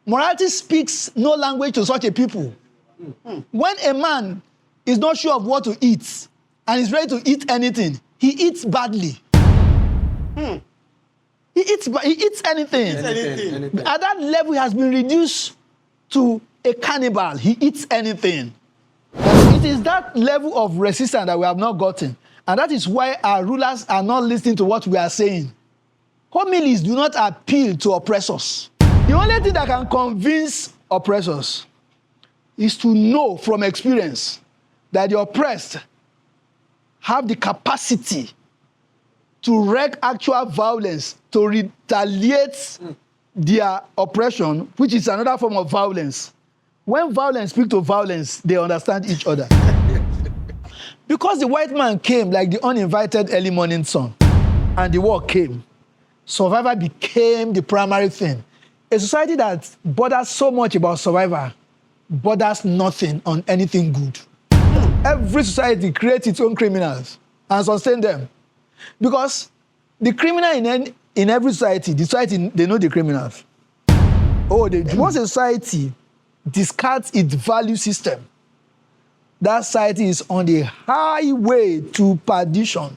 Morality speaks no language to such a people. When a man is not sure of what to eat and is ready to eat anything, he eats badly. He eats anything. Anything. At that level, he has been reduced to a cannibal. He eats anything. It is that level of resistance that we have not gotten. And that is why our rulers are not listening to what we are saying. Homilies do not appeal to oppressors. The only thing that can convince oppressors is to know from experience that the oppressed have the capacity to wreak actual violence, to retaliate their oppression, which is another form of violence. When violence speaks to violence, they understand each other. Because the white man came like the uninvited early morning sun, and the war came, survival became the primary thing. A society that bothers so much about survival bothers nothing on anything good. Every society creates its own criminals and sustain them. Because the criminal in every society, they know the criminals. Once a society discards its value system, that society is on the highway to perdition.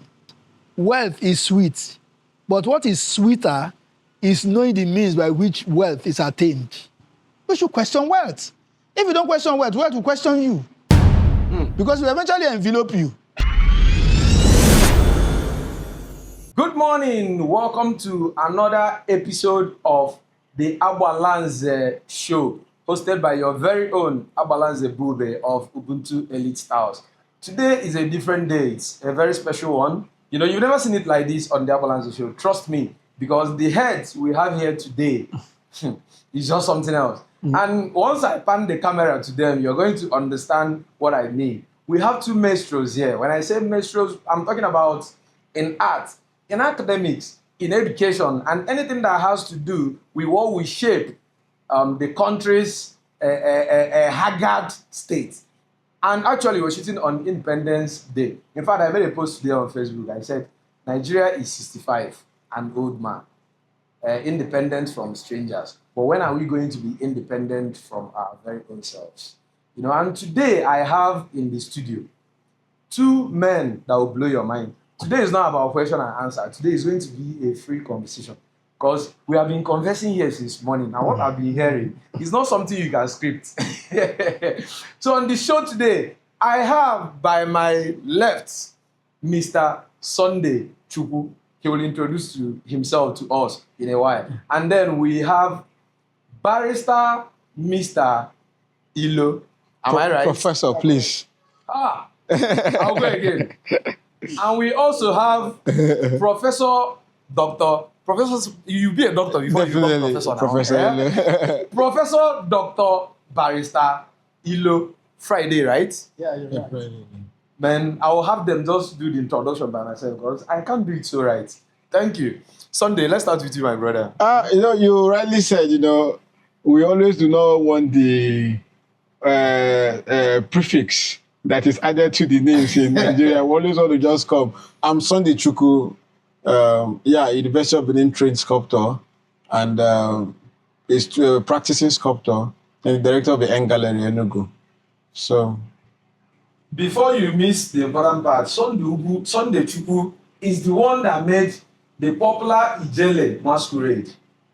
Wealth is sweet, but what is sweeter is knowing the means by which wealth is attained. We should question wealth. If you don't question wealth, wealth will question you. Because it will eventually envelope you. Good morning. Welcome to another episode of the Agbalanze show, hosted by your very own Agbalanze Bube of Ubuntu Elite House. Today is a different day. It's a very special one. You know, you've never seen it like this on the Agbalanze show. Trust me, because the heads we have here today is just something else. And once I pan the camera to them, you're going to understand what I mean. We have two maestros here. When I say maestros, I'm talking about in art, in academics, in education, and anything that has to do with what we shape the country's haggard state. And actually, we're shooting on Independence Day. In fact, I made a post today on Facebook. I said, Nigeria is 65, an old man, independent from strangers. But when are we going to be independent from our very own selves? You know, and today I have in the studio two men that will blow your mind. Today is not about question and answer. Today is going to be a free conversation. Because we have been conversing here since morning. And what I've been hearing is not something you can script. So on the show today, I have by my left, Mr. Sunday Chukwu. He will introduce himself to us in a while. And then we have Barrister Mr. Iloh. Am I right? Professor, please. I'll go again. And we also have Professor, you'll be a doctor before Definitely. you become professor now. Professor Iloh. Professor Dr. Barrister Iloh Friday, right? Yeah, you're right. Man, I will have them just do the introduction by myself because I can't do it so right. Thank you. Sunday, let's start with you, my brother. You rightly said, we always do not want the prefix that is added to the names in Nigeria. We always want to just come. I'm Sunday Chukwu. University of Benin trained sculptor and is practicing sculptor and director of the N Gallery Enugu. So, before you miss the important part, Sunday Chukwu is the one that made the popular Ijele masquerade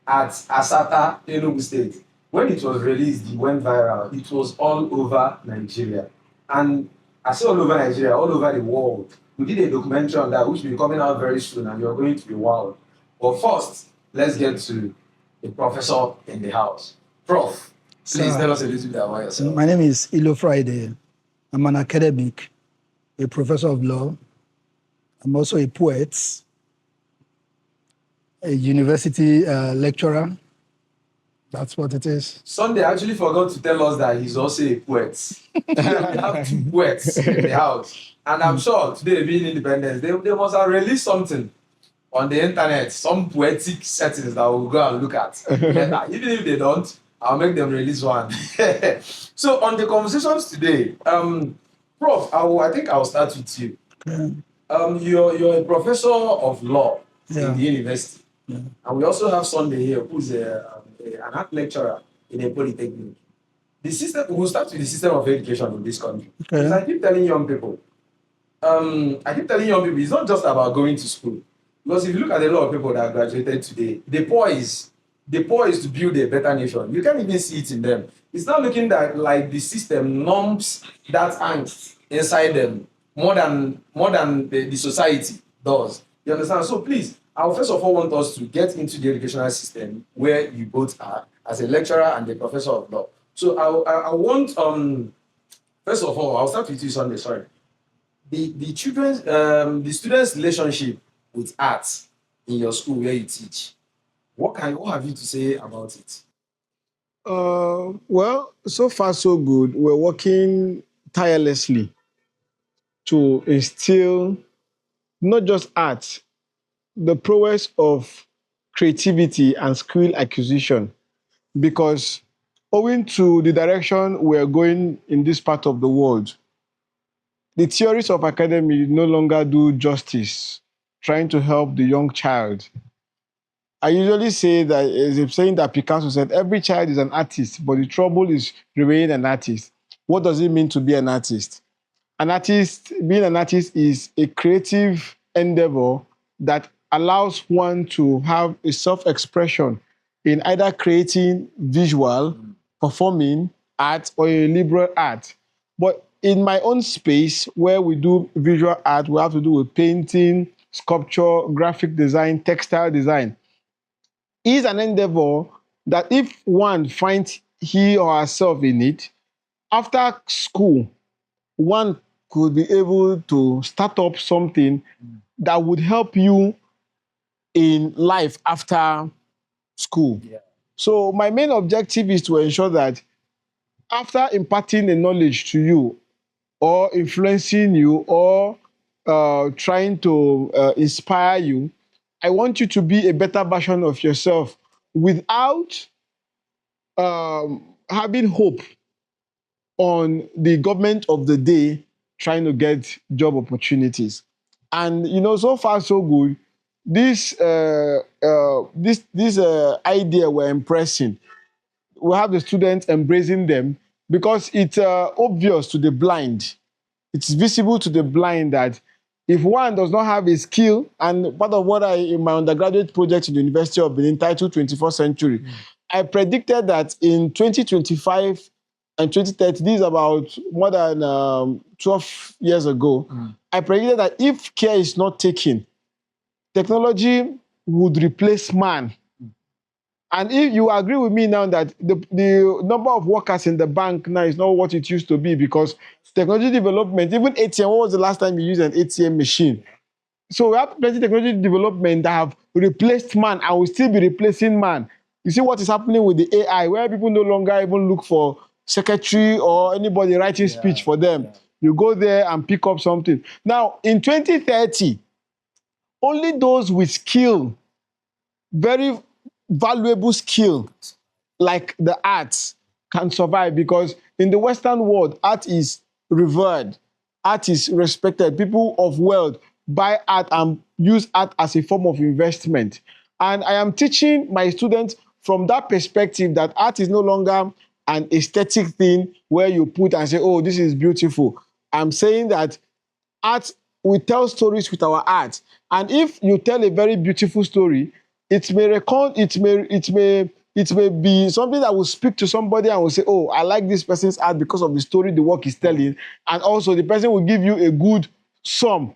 at Asata, Enugu State. When it was released, it went viral. It was all over Nigeria. And I say all over Nigeria, all over the world. We did a documentary on that, which will be coming out very soon, and you're going to be wild. But first, let's get to the professor in the house. Prof, please tell us a little bit about yourself. My name is Iloh Friday. I'm an academic, a professor of law. I'm also a poet, a university lecturer. That's what it is. Sunday actually forgot to tell us that he's also a poet. We have two poets in the house. And I'm sure today, being Independence, they must have released something on the internet, some poetic settings that we'll go and look at later. Even if they don't, I'll make them release one. So on the conversations today, Prof, I think I'll start with you. You're a professor of law in the university. And we also have Sunday here, who's an art lecturer in a polytechnic. The system, we'll start with the system of education in this country. Okay. Because I keep telling young people, it's not just about going to school. Because if you look at a lot of people that graduated today, the poise to build a better nation. You can't even see it in them. It's not looking that like the system numbs that angst inside them more than the society does. You understand? So please, I first of all want us to get into the educational system where you both are as a lecturer and a professor of law. So I want first of all, I'll start with you, Sunday. Sorry. The students' relationship with art in your school where you teach. What have you to say about it? Well, so far so good. We're working tirelessly to instill not just art, the prowess of creativity and skill acquisition. Because owing to the direction we're going in this part of the world, the theories of academy no longer do justice trying to help the young child. I usually say that is a saying that Picasso said, every child is an artist, but the trouble is remaining an artist. What does it mean to be an artist? Being an artist is a creative endeavor that allows one to have a self-expression in either creating visual, performing art, or a liberal art. But in my own space, where we do visual art, we have to do with painting, sculpture, graphic design, textile design. Is an endeavor that if one finds he or herself in it, after school, one could be able to start up something that would help you in life after school. Yeah. So my main objective is to ensure that after imparting the knowledge to you or influencing you or trying to inspire you, I want you to be a better version of yourself without having hope on the government of the day trying to get job opportunities. And so far so good. This idea we're impressing. We have the students embracing them because it's obvious to the blind. It's visible to the blind that if one does not have a skill, and part of what in my undergraduate project in the University of Benin, titled 21st Century, I predicted that in 2025 and 2030, this is about more than 12 years ago, I predicted that if care is not taken, technology would replace man. And if you agree with me now that the number of workers in the bank now is not what it used to be because technology development, even ATM, when was the last time you used an ATM machine? So we have plenty of technology development that have replaced man and will still be replacing man. You see what is happening with the AI, where people no longer even look for secretary or anybody writing speech for them. You go there and pick up something. Now, in 2030, only those with skill, very valuable skill, like the arts, can survive because in the Western world, art is revered, art is respected. People of wealth buy art and use art as a form of investment. And I am teaching my students from that perspective that art is no longer an aesthetic thing where you put and say, oh, this is beautiful. I'm saying that art, we tell stories with our art. And if you tell a very beautiful story, it may be something that will speak to somebody and will say, oh, I like this person's art because of the story the work is telling. And also the person will give you a good sum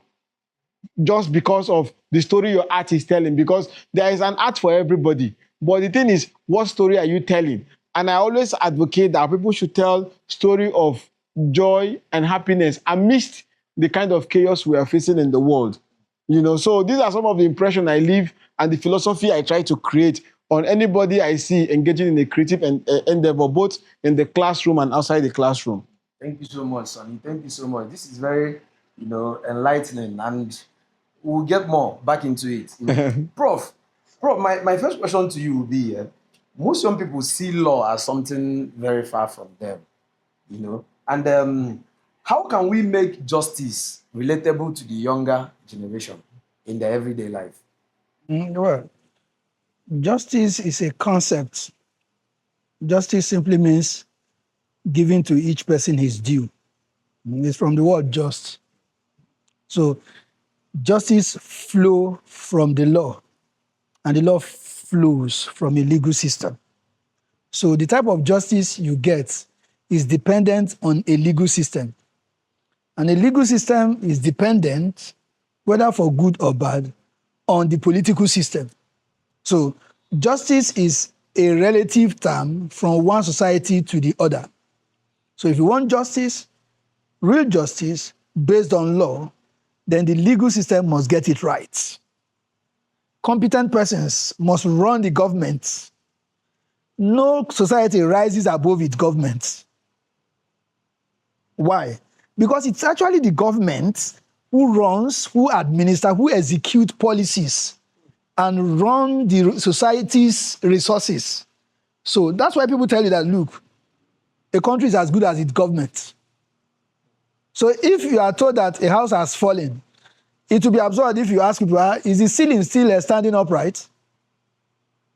just because of the story your art is telling, because there is an art for everybody. But the thing is, what story are you telling? And I always advocate that people should tell story of joy and happiness amidst the kind of chaos we are facing in the world. So these are some of the impressions I leave and the philosophy I try to create on anybody I see engaging in a creative endeavor, both in the classroom and outside the classroom. Thank you so much, Sonny. Thank you so much. This is very, enlightening, and we'll get more back into it. Prof, my first question to you will be, most young people see law as something very far from them, and how can we make justice relatable to the younger generation in their everyday life? Well, justice is a concept Justice simply means giving to each person his due. It's from the word just. So justice flows from the law, and the law flows from a legal system. So the type of justice you get is dependent on a legal system. And a legal system is dependent, whether for good or bad, on the political system. So justice is a relative term from one society to the other. So if you want justice, real justice, based on law, then the legal system must get it right. Competent persons must run the government. No society rises above its government. Why? Because it's actually the government who runs, who administers, who executes policies and run the society's resources. So that's why people tell you that, look, a country is as good as its government. So if you are told that a house has fallen, it will be absurd if you ask people, is the ceiling still standing upright?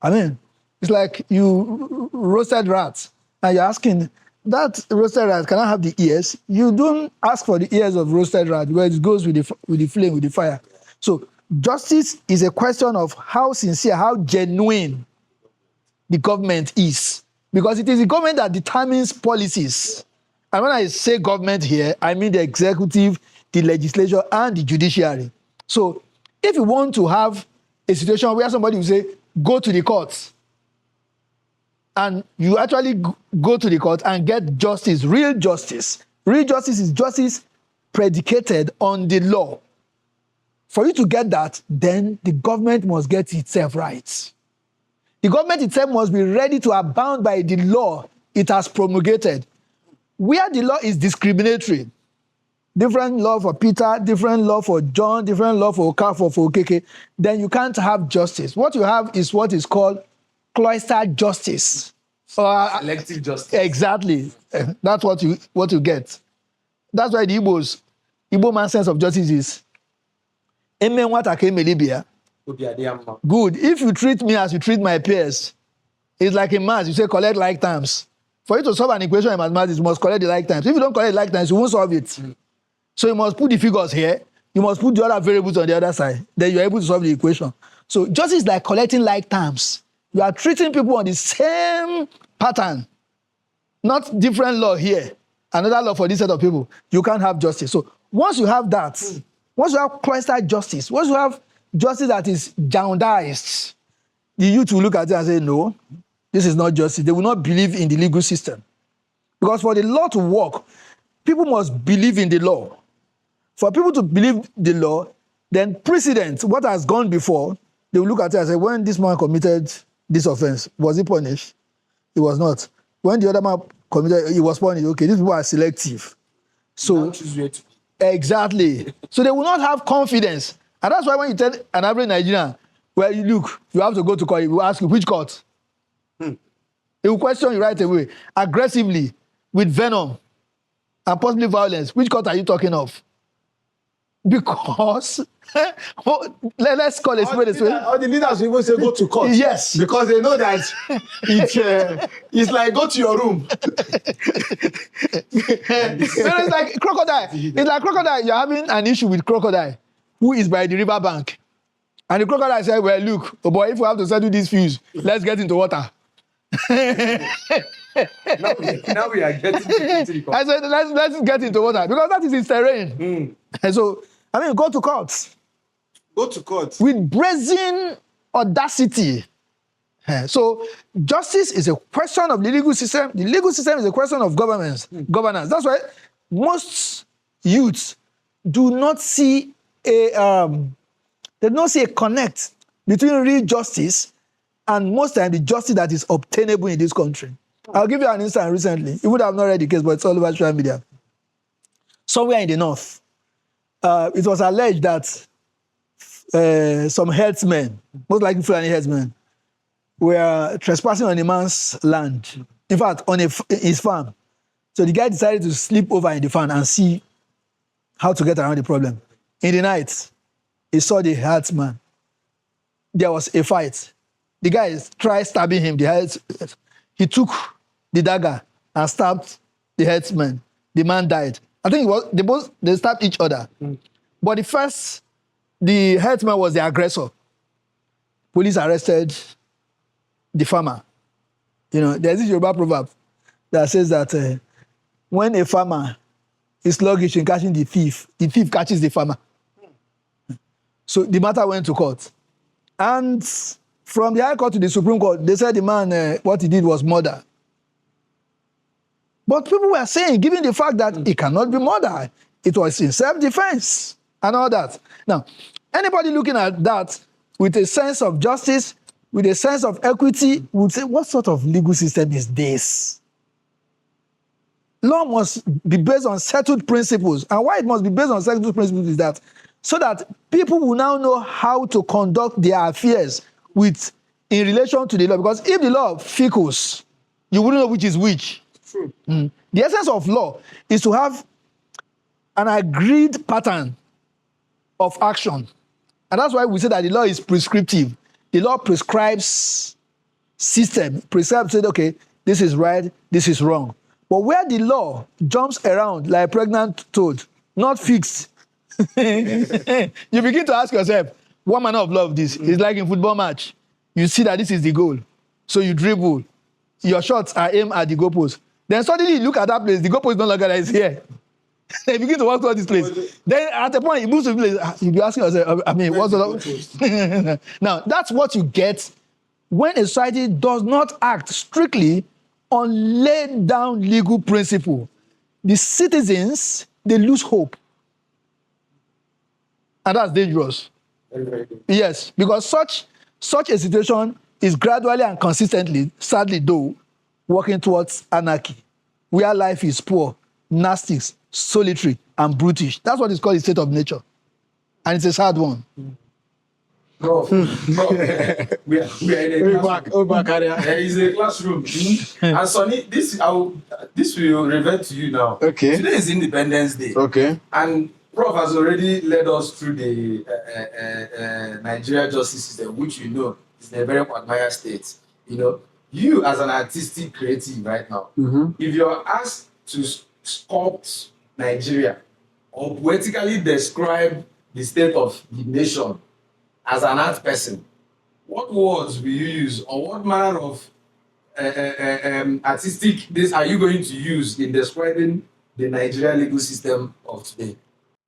I mean, it's like you roasted rats, and you're asking, that roasted rat, can I have the ears? You don't ask for the ears of roasted rat, where it goes with the flame, with the fire. So justice is a question of how sincere, how genuine the government is. Because it is the government that determines policies. And when I say government here, I mean the executive, the legislature, and the judiciary. So if you want to have a situation where somebody will say, go to the courts, and you actually go to the court and get justice, real justice. Real justice is justice predicated on the law. For you to get that, then the government must get itself right. The government itself must be ready to abound by the law it has promulgated. Where the law is discriminatory, different law for Peter, different law for John, different law for Okafor, for Okeke, then you can't have justice. What you have is what is called cloistered justice. Selective justice. Exactly. That's what you get. That's why the Igbo man's sense of justice is Amen what I came Libya. Good. If you treat me as you treat my peers, it's like in maths, you say collect like terms. For you to solve an equation in mathematics, you must collect the like terms. If you don't collect the like terms, you won't solve it. So you must put the figures here, you must put the other variables on the other side, then you're able to solve the equation. So justice is like collecting like terms. You are treating people on the same pattern, not different law here, another law for this set of people. You can't have justice. So once you have that, once you have cloistered justice, once you have justice that is jaundized, the youth will look at it and say, no, this is not justice. They will not believe in the legal system. Because for the law to work, people must believe in the law. For people to believe the law, then precedent, what has gone before, they will look at it and say, when this man committed this offense, was he punished? He was not. When the other man committed, he was punished. Okay, these people are selective. So, exactly. So they will not have confidence. And that's why when you tell an average Nigerian, well, you look, you have to go to court, he will ask you, which court? He will question you right away, aggressively, with venom, and possibly violence. Which court are you talking of? Because, let's call it spade a spade. Or the leaders will even say go to court. Yes. Because they know that it's like go to your room. It's like crocodile. It's like crocodile. You're having an issue with crocodile who is by the river bank. And the crocodile said, well, look, oh boy, if we have to settle these fuse, let's get into water. now we are getting into the court. I said, let's get into water because that is its terrain. And so, I mean, go to court. Go to court. With brazen audacity. So, justice is a question of the legal system. The legal system is a question of governance. That's why most youths do not see they don't see a connect between real justice and most times the justice that is obtainable in this country. I'll give you an instance recently. You would have not read the case, but it's all over social media. Somewhere in the north, it was alleged that some herdsmen, most likely Fulani herdsmen, were trespassing on a man's land. In fact, on his farm. So the guy decided to sleep over in the farm and see how to get around the problem. In the night, he saw the herdsman. There was a fight. The guy tried stabbing him. He took the dagger and stabbed the herdsman. The man died. I think they stabbed each other. But the herdsman was the aggressor. Police arrested the farmer. There's this Yoruba proverb that says that when a farmer is sluggish in catching the thief catches the farmer. So the matter went to court. And from the High Court to the Supreme Court, they said the man, what he did was murder. But people were saying, given the fact that it cannot be murder, it was in self-defense and all that. Now, anybody looking at that with a sense of justice, with a sense of equity, would say, what sort of legal system is this? Law must be based on settled principles. And why it must be based on settled principles is that so that people will now know how to conduct their affairs in relation to the law. Because if the law fickles, you wouldn't know which is which. True. The essence of law is to have an agreed pattern of action. And that's why we say that the law is prescriptive. The law prescribes system, prescribes, said, okay, this is right, this is wrong. But where the law jumps around like a pregnant toad, not fixed, you begin to ask yourself, what manner of law of this? It's like in football match. You see that this is the goal. So you dribble. Your shots are aimed at the goalpost. Then suddenly you look at that place, the goalpost no longer is here. They begin to walk towards this place. Then at the point, it moves to the place. You'll be asking yourself, what's the Now, that's what you get when a society does not act strictly on laid down legal principle. The citizens, they lose hope. And that's dangerous. Very, very good. Yes, because such a situation is gradually and consistently, sadly though, working towards anarchy, where life is poor, nasty, solitary, and brutish. That's what is called a state of nature. And it's a sad one. Prof, we are in a classroom. There is a classroom. And Sonny, this will revert to you now. Okay. Today is Independence Day. Okay. And Prof has already led us through the Nigeria justice system, which we know is a very quagmire state. You as an artistic creative right now, if you're asked to sculpt Nigeria or poetically describe the state of the nation as an art person, what words will you use, or what manner of artistic this are you going to use in describing the Nigerian legal system of today?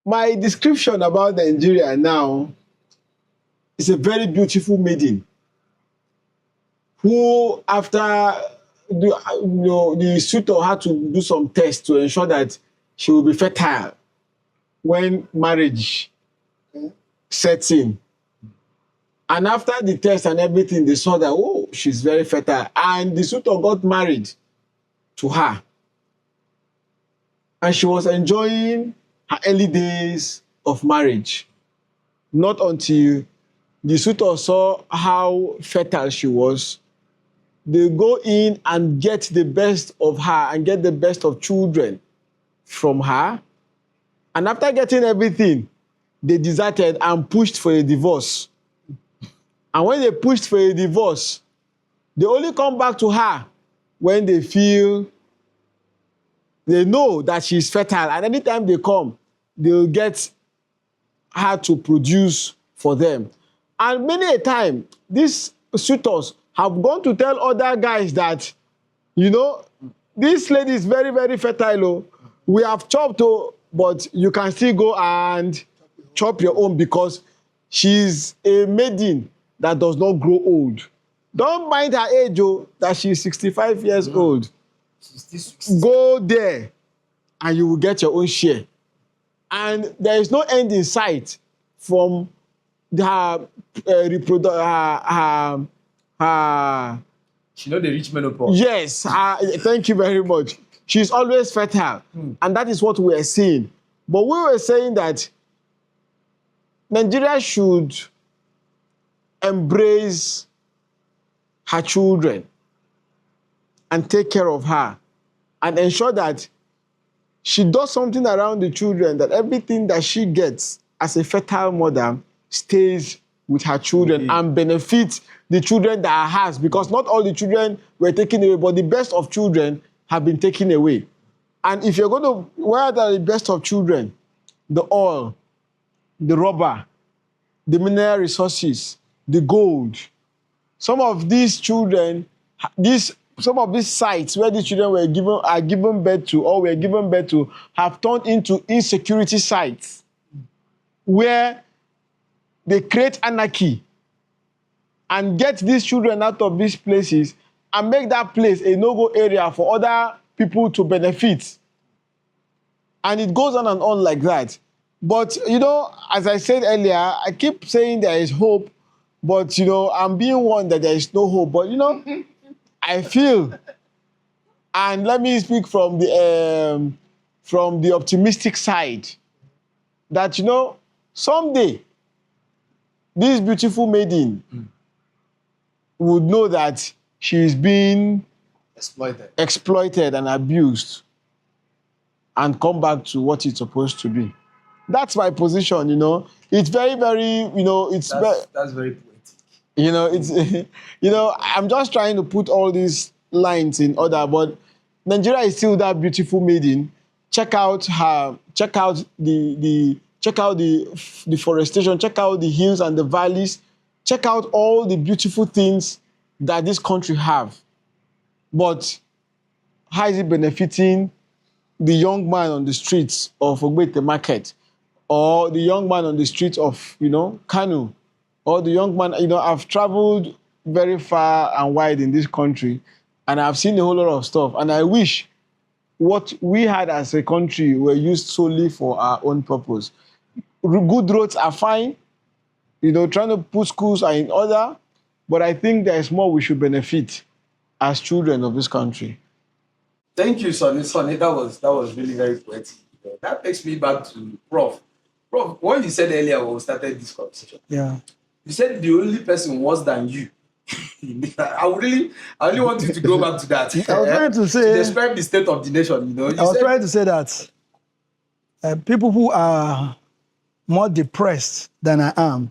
My description about Nigeria now is a very beautiful maiden who, after the suitor had to do some tests to ensure that she will be fertile when marriage sets in. And after the test and everything, they saw that, oh, she's very fertile. And the suitor got married to her. And she was enjoying her early days of marriage. Not until the suitor saw how fertile she was. They go in and get the best of her and get the best of children from her. And after getting everything, they deserted and pushed for a divorce. And when they pushed for a divorce, they only come back to her when they know that she's fertile. And anytime they come, they'll get her to produce for them. And many a time, these suitors have gone to tell other guys that, this lady is very, very fertile. We have chopped her, but you can still go and chop your own because she's a maiden that does not grow old. Don't mind her age, that she's 65 years old. She's still 60. Go there and you will get your own share. And there is no end in sight from her She know the rich menopause. Yes, thank you very much. She's always fertile. And that is what we are seeing. But we were saying that Nigeria should embrace her children and take care of her and ensure that she does something around the children, that everything that she gets as a fertile mother stays with her children and benefit the children that has, because not all the children were taken away, but the best of children have been taken away. And if you're going to, where are the best of children? The oil, the rubber, the mineral resources, the gold. Some of these children, some of these sites where these children are given birth to or were given birth to have turned into insecurity sites where they create anarchy and get these children out of these places and make that place a no-go area for other people to benefit. And it goes on and on like that. But, you know, as I said earlier, I keep saying there is hope, but, you know, I'm being warned that there is no hope. But, you know, I feel, and let me speak from the optimistic side, that, you know, someday, this beautiful maiden would know that she is being exploited and abused and come back to what it's supposed to be. That's my position, you know. It's very, very, you know, that's very poetic. You know, it's, you know, I'm just trying to put all these lines in order, but Nigeria is still that beautiful maiden. Check out the deforestation, check out the hills and the valleys, check out all the beautiful things that this country have. But how is it benefiting the young man on the streets of Ogbete Market, or the young man on the streets of, you know, Kano, or the young man, you know, I've traveled very far and wide in this country, and I've seen a whole lot of stuff, and I wish what we had as a country were used solely for our own purpose. Good roads are fine, you know, trying to put schools are in order, but I think there is more we should benefit as children of this country. Thank you, Sonny. That was really very poetic. That takes me back to Prof. Prof, what you said earlier when we started this conversation, Yeah. you said the only person worse than you. I really want you to go back to that. I was trying to say, to describe the state of the nation, you know. I was trying to say that people who are more depressed than I am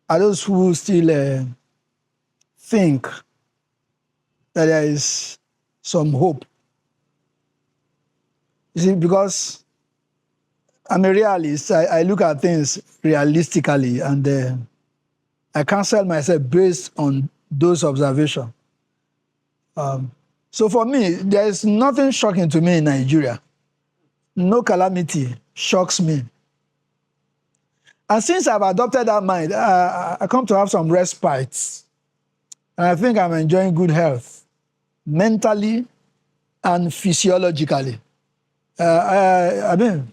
are those who still think that there is some hope. You see, because I'm a realist, I look at things realistically, and I counsel myself based on those observations. So for me, there is nothing shocking to me in Nigeria. No calamity shocks me. And since I've adopted that mind, I come to have some respites. And I think I'm enjoying good health, mentally and physiologically. I mean,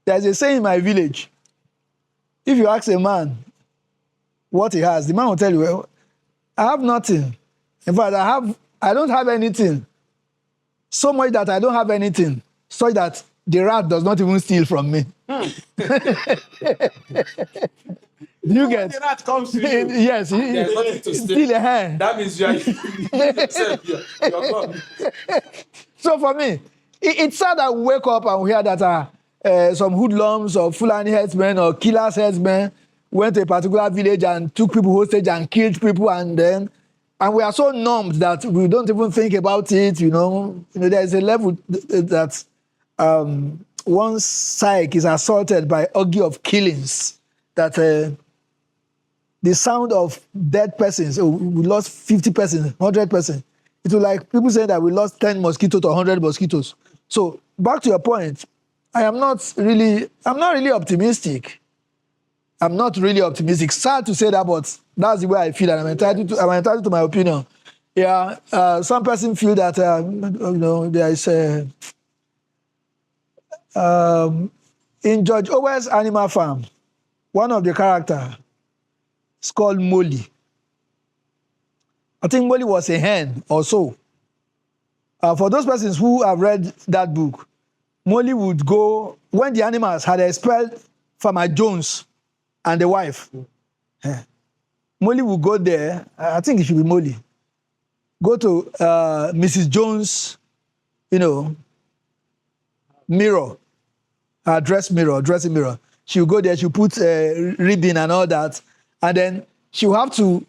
there's a saying in my village, if you ask a man what he has, the man will tell you, well, I have nothing. In fact, I don't have anything. So much that I don't have anything, so that the rat does not even steal from me. You get the rat comes to you. Yes, there's nothing to steal a hand. That means you are yourself. You're gone. So for me, it's sad that we wake up and we hear that some hoodlums or Fulani headsmen or killers headsmen went to a particular village and took people hostage and killed people, and we are so numbed that we don't even think about it. You know, there is a level that one's psyche is assaulted by orgy of killings. That the sound of dead persons, we lost 50 persons, 100 persons. It was like people saying that we lost 10 mosquitoes or 100 mosquitoes. So back to your point, I'm not really optimistic. I'm not really optimistic. Sad to say that, but that's the way I feel, and I'm entitled to my opinion. Yeah, some person feel that there is in George Orwell's Animal Farm, one of the characters is called Molly. I think Molly was a hen or so. For those persons who have read that book, Molly would go, when the animals had expelled Farmer Jones and the wife, Molly would go there, I think it should be Molly, go to Mrs. Jones, mirror, her dressing mirror. She would go there, she would put ribbon and all that, and then she will have to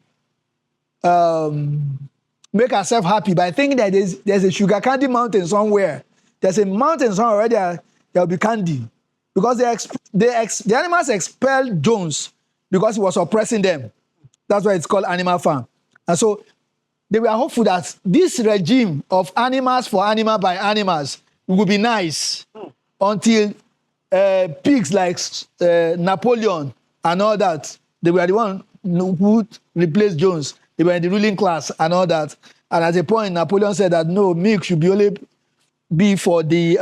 make herself happy by thinking that there's a sugar candy mountain somewhere. There's a mountain somewhere where there will be candy. Because the animals expelled Jones because he was oppressing them. That's why it's called Animal Farm. And so they were hopeful that this regime of animals for animal by animals would be nice until pigs like Napoleon and all that, they were the one who replaced Jones. They were in the ruling class and all that. And at a point, Napoleon said that no, milk should only be for the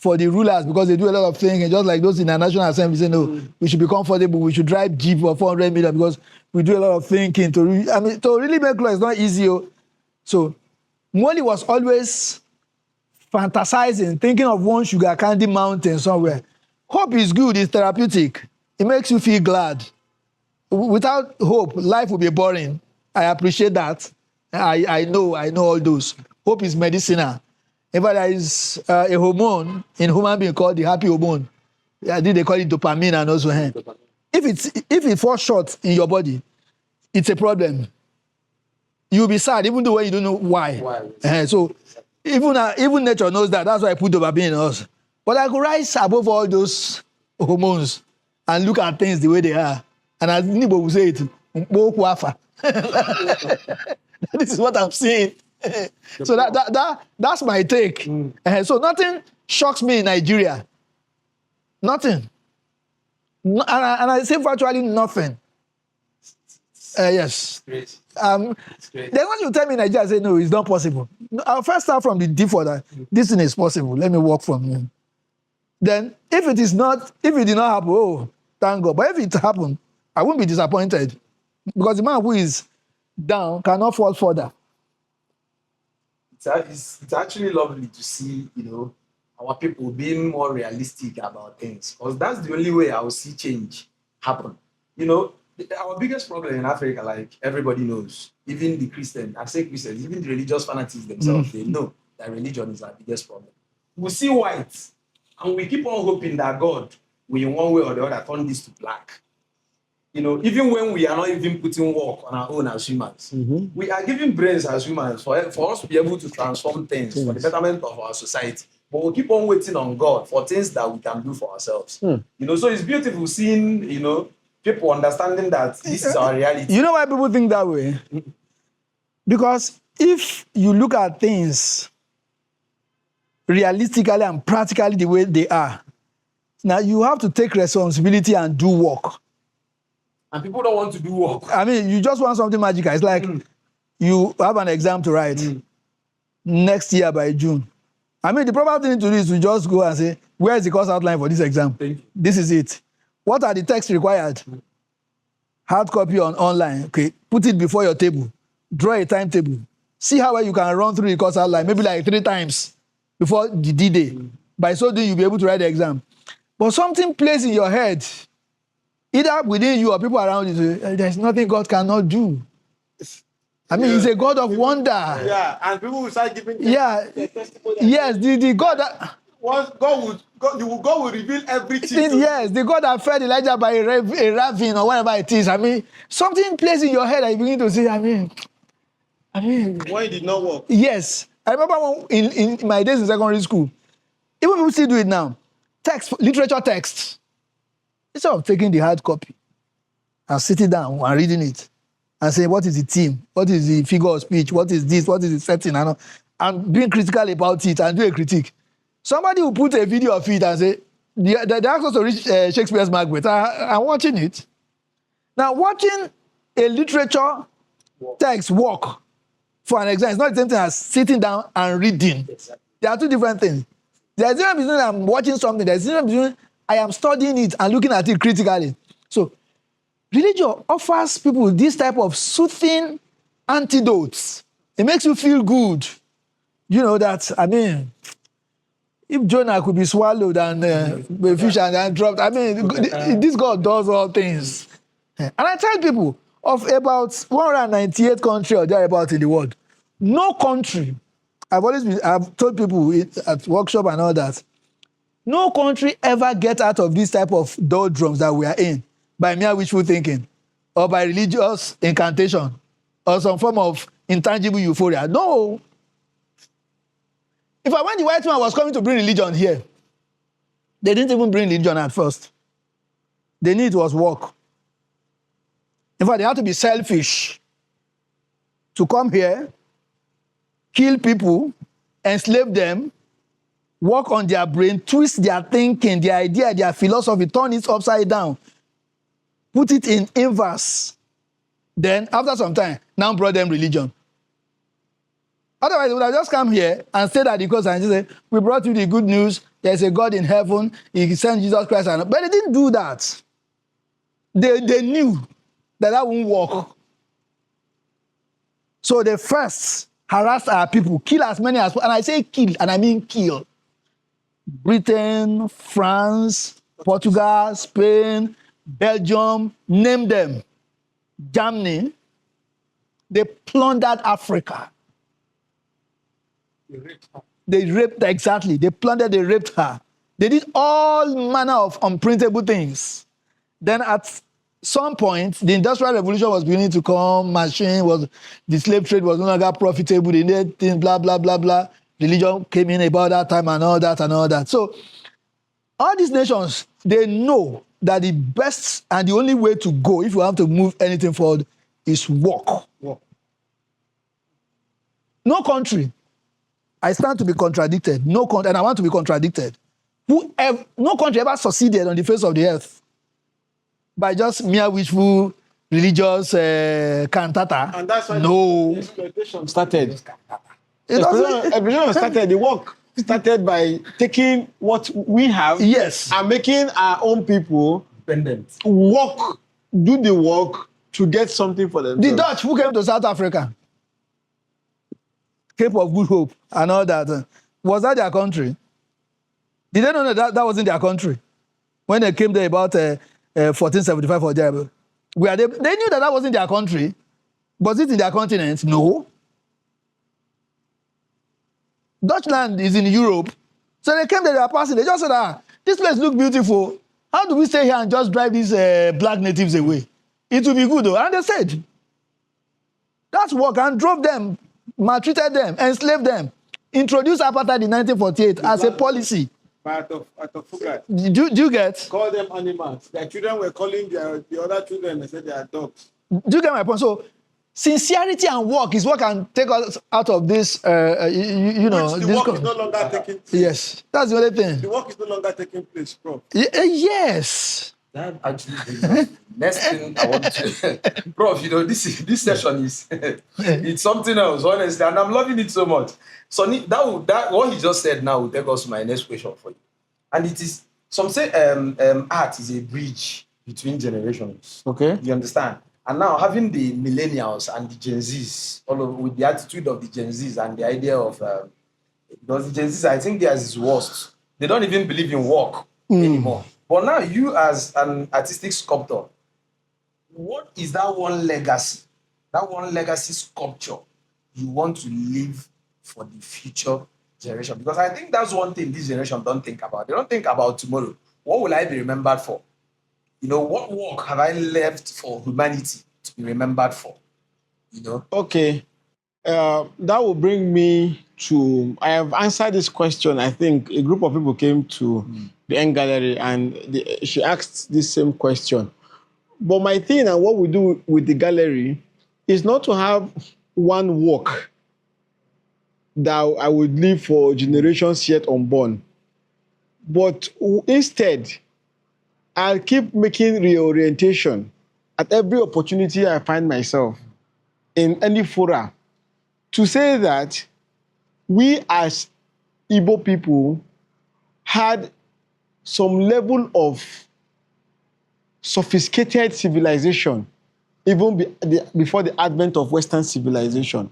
rulers because they do a lot of things. And just like those in the National Assembly say, no, we should be comfortable. We should drive Jeep for 400 million because we do a lot of thinking. To really make law is not easy. So Mwoli was always fantasizing, thinking of one sugar candy mountain somewhere. Hope is good, it's therapeutic. It makes you feel glad. Without hope, life will be boring. I appreciate that. I know all those. Hope is medicinal. In fact, there is a hormone in human being called the happy hormone. I think they call it dopamine and also if it falls short in your body, it's a problem. You'll be sad even though you don't know why. So even nature knows that. That's why I put dopamine in us. But I could rise above all those hormones and look at things the way they are. And as Nibo will say it, this is what I'm saying. So that's my take. So nothing shocks me in Nigeria. Nothing. And I say virtually nothing. Yes. Great. Then once you tell me Nigeria, I say no, it's not possible. I'll first start from the default that this thing is possible. Let me work from here. Then if it did not happen, oh, thank God. But if it happened, I won't be disappointed. Because the man who is down cannot fall further. It's actually lovely to see, our people being more realistic about things. Because that's the only way I will see change happen. Our biggest problem in Africa, like everybody knows, even the Christians, I say Christians, even the religious fanatics themselves, they know that religion is our biggest problem. We see white, and we keep on hoping that God will, in one way or the other, turn this to black. Even when we are not even putting work on our own as humans, we are giving brains as humans for us to be able to transform things for the betterment of our society. But we keep on waiting on God for things that we can do for ourselves. So it's beautiful seeing, people understanding that this is our reality. You know why people think that way? Because if you look at things realistically and practically the way they are, now you have to take responsibility and do work. And people don't want to do work. I mean, you just want something magical. It's like you have an exam to write next year by June. I mean, the proper thing to do is to just go and say, where is the course outline for this exam? This is it. What are the texts required? Hard copy on online. Okay, put it before your table. Draw a timetable. See how well you can run through the course outline, maybe like 3 times before the D-Day. By so doing, you'll be able to write the exam. But something plays in your head, either within you or people around you, there's nothing God cannot do. I mean, He's a God of wonder. Yeah, and people will start giving their testimony. Yes, the God that... God will reveal everything. Yes, the God that fed Elijah by a ravine or whatever it is. I mean, something plays in your head and you begin to say, I mean... Why it did not work? Yes. I remember in my days in secondary school, even people still do it now. Literature text. Instead of taking the hard copy and sitting down and reading it and saying, what is the theme? What is the figure of speech? What is this? What is the setting? And being critical about it and do a critique. Somebody will put a video of it and say, they ask us to read Shakespeare's Macbeth. I'm watching it. Now, watching a literature text work for an exam is not the same thing as sitting down and reading. There are two different things. There's a difference between I'm watching something. There's a difference between I am studying it and looking at it critically. So, religion offers people this type of soothing antidotes. It makes you feel good. That, I mean, if Jonah could be swallowed and the fish and dropped, I mean, this God does all things. And I tell people, of about 198 countries or thereabouts in the world, no country, I've told people at workshop and all that, no country ever get out of this type of doldrums that we are in by mere wishful thinking. or by religious incantation or some form of intangible euphoria. No. If when the white man was coming to bring religion here, they didn't even bring religion at first. They knew it was work. In fact, they had to be selfish to come here, kill people, enslave them, work on their brain, twist their thinking, their idea, their philosophy, turn it upside down, put it in inverse. Then, after some time, now brought them religion. Otherwise, they would have just come here and stayed at the coast and say, we brought you the good news. There's a God in heaven. He sent Jesus Christ. But they didn't do that. They knew that wouldn't work. So they first harassed our people, kill as many as, and I say kill, and I mean kill. Britain, France, Portugal, Spain, Belgium, name them. Germany. They plundered Africa. They raped her, exactly. They plundered, they raped her. They did all manner of unprintable things. Then at some point, the Industrial Revolution was beginning to come, the slave trade was no longer profitable, they needed things, blah, blah, blah, blah. Religion came in about that time and all that and all that. So all these nations, they know that the best and the only way to go, if you have to move anything forward, is walk. No country. I stand to be contradicted. No country, and I want to be contradicted. No country ever succeeded on the face of the earth by just mere wishful religious cantata. And that's why no. the exploitation started. Exploitation started. The work started by taking what we have, yes, and making our own people Dependent. do the work to get something for themselves. The Dutch who came to South Africa, Cape of Good Hope and all that, was that their country? Did they know that that wasn't their country? When they came there about 1475 or there, they knew that wasn't their country. Was it in their continent? No. Dutchland is in Europe. So they came there, they were passing. They just said, this place looks beautiful. How do we stay here and just drive these black natives away? It will be good though. And they said, that's work, and drove them, maltreated them, enslaved them, introduced apartheid in 1948 as a policy. Part of Fugat. Do you get? Call them animals. Their children were calling the other children and said they are dogs. Do you get my point? So, sincerity and work is what can take us out of this, you know. The this work is no longer taking place. Yes, that's the only thing. The work is no longer taking place, Prof. Yes. That actually brings us to the next thing I want to... Prof, you know, this session is... it's something else, honestly, and I'm loving it so much. So that what he just said now will take us to my next question for you. And it is... Some say art is a bridge between generations. Okay. You understand? And now having the millennials and the Gen Zs, all over, with the attitude of the Gen Zs and the idea of... because the Gen Zs, I think theirs is worst. They don't even believe in work anymore. But now you as an artistic sculptor, what is that one legacy sculpture you want to leave for the future generation? Because I think that's one thing this generation don't think about. They don't think about tomorrow. What will I be remembered for? You know, what work have I left for humanity to be remembered for? You know? Okay. That will bring me to... I have answered this question. I think a group of people came to the End Gallery and she asked this same question. But my thing and what we do with the gallery is not to have one work that I would leave for generations yet unborn. But instead, I'll keep making reorientation at every opportunity I find myself in any fora to say that we as Igbo people had some level of sophisticated civilization even before the advent of Western civilization.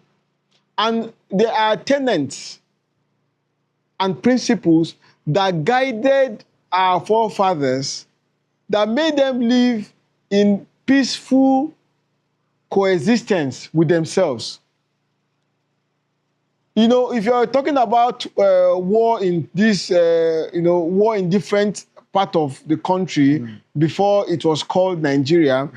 And there are tenets and principles that guided our forefathers that made them live in peaceful coexistence with themselves. You know, if you're talking about war in this, war in different part of the country before it was called Nigeria,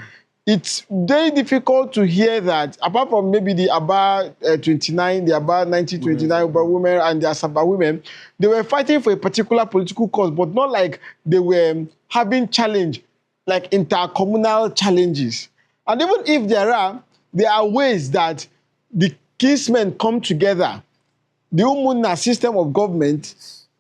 it's very difficult to hear that, apart from maybe the Aba 29, the Aba 1929 women and the Asaba women, they were fighting for a particular political cause, but not like they were having challenge, like intercommunal challenges. And even if there are ways that the kinsmen come together, the Umunna system of government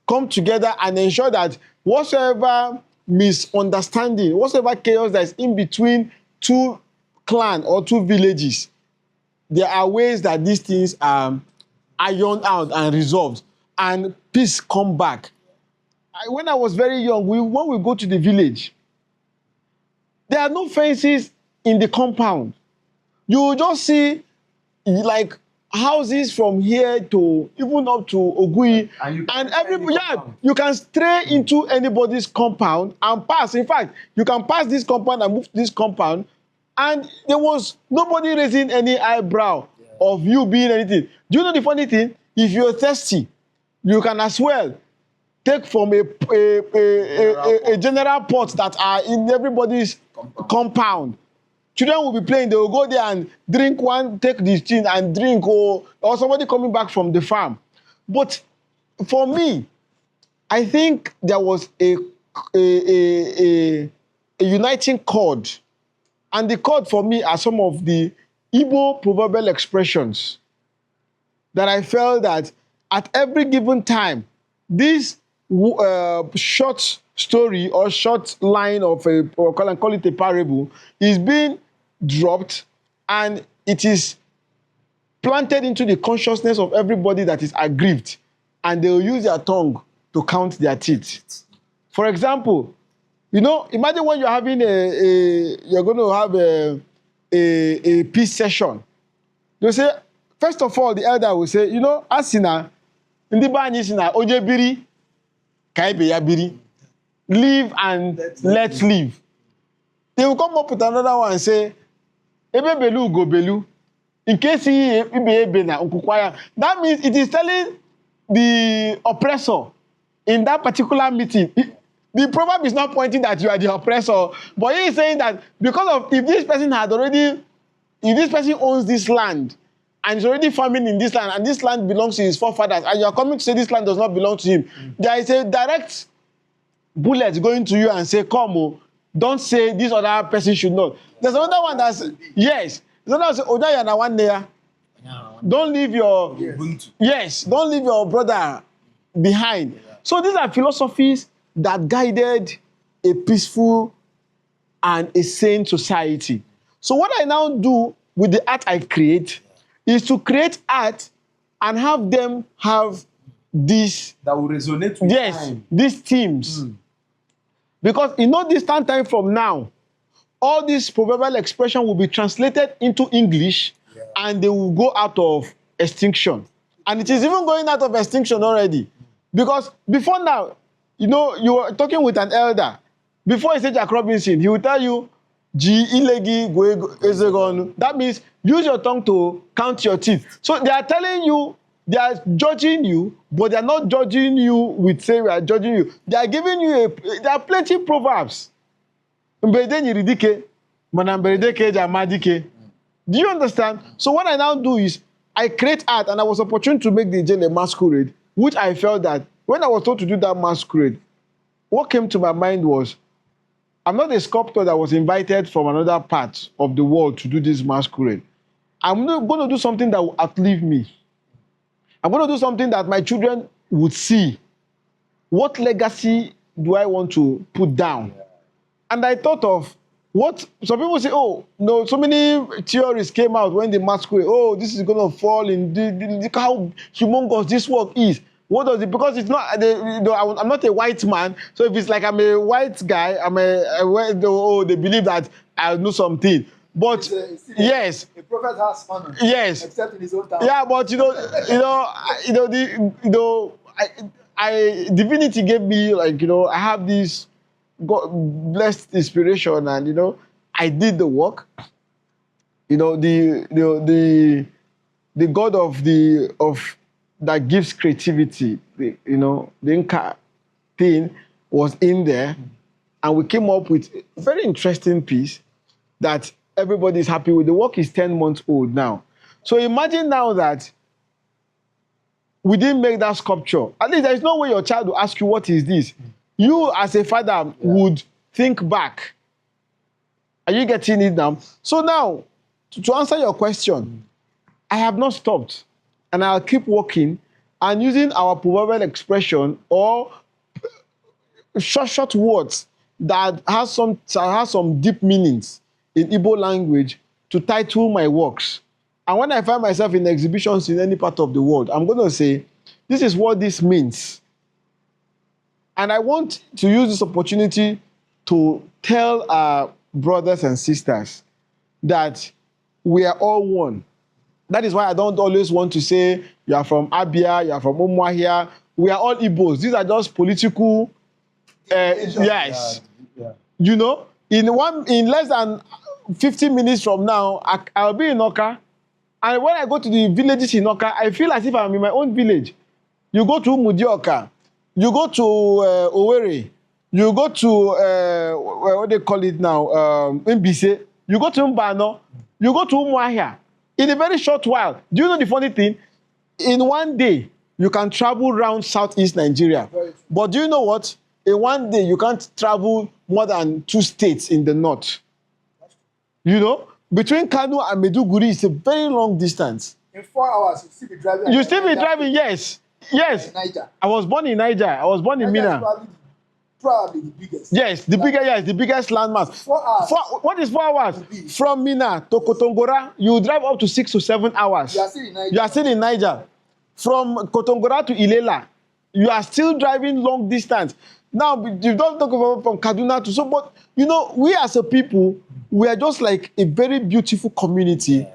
come together and ensure that whatsoever misunderstanding, whatsoever chaos that is in between two clans or two villages, there are ways that these things are ironed out and resolved, and peace come back. When I was very young, when we go to the village, there are no fences in the compound. You will just see like houses from here to even up to Ogui, and everybody, you can stray into anybody's compound and pass. In fact, you can pass this compound and move to this compound, and there was nobody raising any eyebrow of you being anything. Do you know the funny thing? If you're thirsty, you can as well take from a general pot that are in everybody's compound. Children will be playing, they will go there and drink one, take this thing and drink, or somebody coming back from the farm. But for me, I think there was a uniting chord. And the chord for me are some of the Igbo proverbial expressions that I felt that at every given time, this short story or short line of or call it a parable is being dropped, and it is planted into the consciousness of everybody that is aggrieved, and they will use their tongue to count their teeth. For example, you know, imagine when you're having you're going to have a peace session. They say, first of all, the elder will say, you know, Asina, Ndibanyisina, Ojebiri, Kaibe Yabiri, live and let's live. They will come up with another one and say, Ebe belu go belu. In case he that means it is telling the oppressor in that particular meeting. The proverb is not pointing that you are the oppressor, but he is saying that because of if this person owns this land and is already farming in this land, and this land belongs to his forefathers, and you are coming to say this land does not belong to him, there is a direct bullet going to you and say, come, oh, don't say this other person should not. There's another one that's, yes. There's another one there. Don't leave your, don't leave your brother behind. So these are philosophies that guided a peaceful and a sane society. So what I now do with the art I create is to create art and have them have this that will resonate with time. These themes. Because in no distant time from now, all these proverbial expression will be translated into English, and they will go out of extinction. And it is even going out of extinction already. Because before now, you know, you were talking with an elder. Before he said Jack Robinson, he will tell you, G, Ilegi, Ezegon. That means use your tongue to count your teeth. So they are telling you, they are judging you, but they are not judging you with say we are judging you. They are giving you there are plenty of proverbs. Do you understand? So what I now do is I create art, and I was opportune to make the Jene masquerade, which I felt that when I was told to do that masquerade, what came to my mind was, I'm not a sculptor that was invited from another part of the world to do this masquerade. I'm not going to do something that will outlive me. I'm going to do something that my children would see. What legacy do I want to put down? And I thought of what some people say, oh, no, so many theories came out when the masquerade, oh, this is going to fall in, how humongous this work is. What does it, because it's not, I'm not a white man, so if it's like I'm a white guy, they believe that I know something. But yes, a prophet has honor. Yes, except in his own town. Yeah, but divinity gave me, like, I have this God blessed inspiration, and I did the work. The God of that gives creativity, the Inca thing was in there, and we came up with a very interesting piece that everybody is happy with. The work is 10 months old now. So imagine now that we didn't make that sculpture. At least there is no way your child will ask you, what is this? You as a father would think back. Are you getting it now? So now, to answer your question, I have not stopped. And I'll keep working and using our proverbial expression or short words that has some deep meanings in Igbo language to title my works. And when I find myself in exhibitions in any part of the world, I'm going to say, this is what this means. And I want to use this opportunity to tell our brothers and sisters that we are all one. That is why I don't always want to say, you are from Abia, you are from Umuahia. We are all Igbos. These are just political, yes. Yeah. You know, in less than 15 minutes from now, I'll be in Oka. And when I go to the villages in Oka, I feel as if I'm in my own village. You go to Mudioka, you go to Owerri, you go to, what they call it now, Mbise, you go to Mbano, you go to Umuahia. In a very short while. Do you know the funny thing? In one day, you can travel around Southeast Nigeria. But do you know what? In one day, you can't travel more than 2 states in the north. You know? Between Kano and Maiduguri, it's a very long distance. In 4 hours, you still be driving. You still be driving, yes. Yes. Niger. I was born in Niger. I was born in Mina. Probably the biggest. Yes, the biggest landmass. 4 hours. What is 4 hours? From Mina to Kotongora, you drive up to 6 to 7 hours. You are still in Niger. You are still in Niger. From Kotongora to Ilela, you are still driving long distance. Now, you don't talk about from Kaduna to so, but you know, we as a people, we are just like a very beautiful community,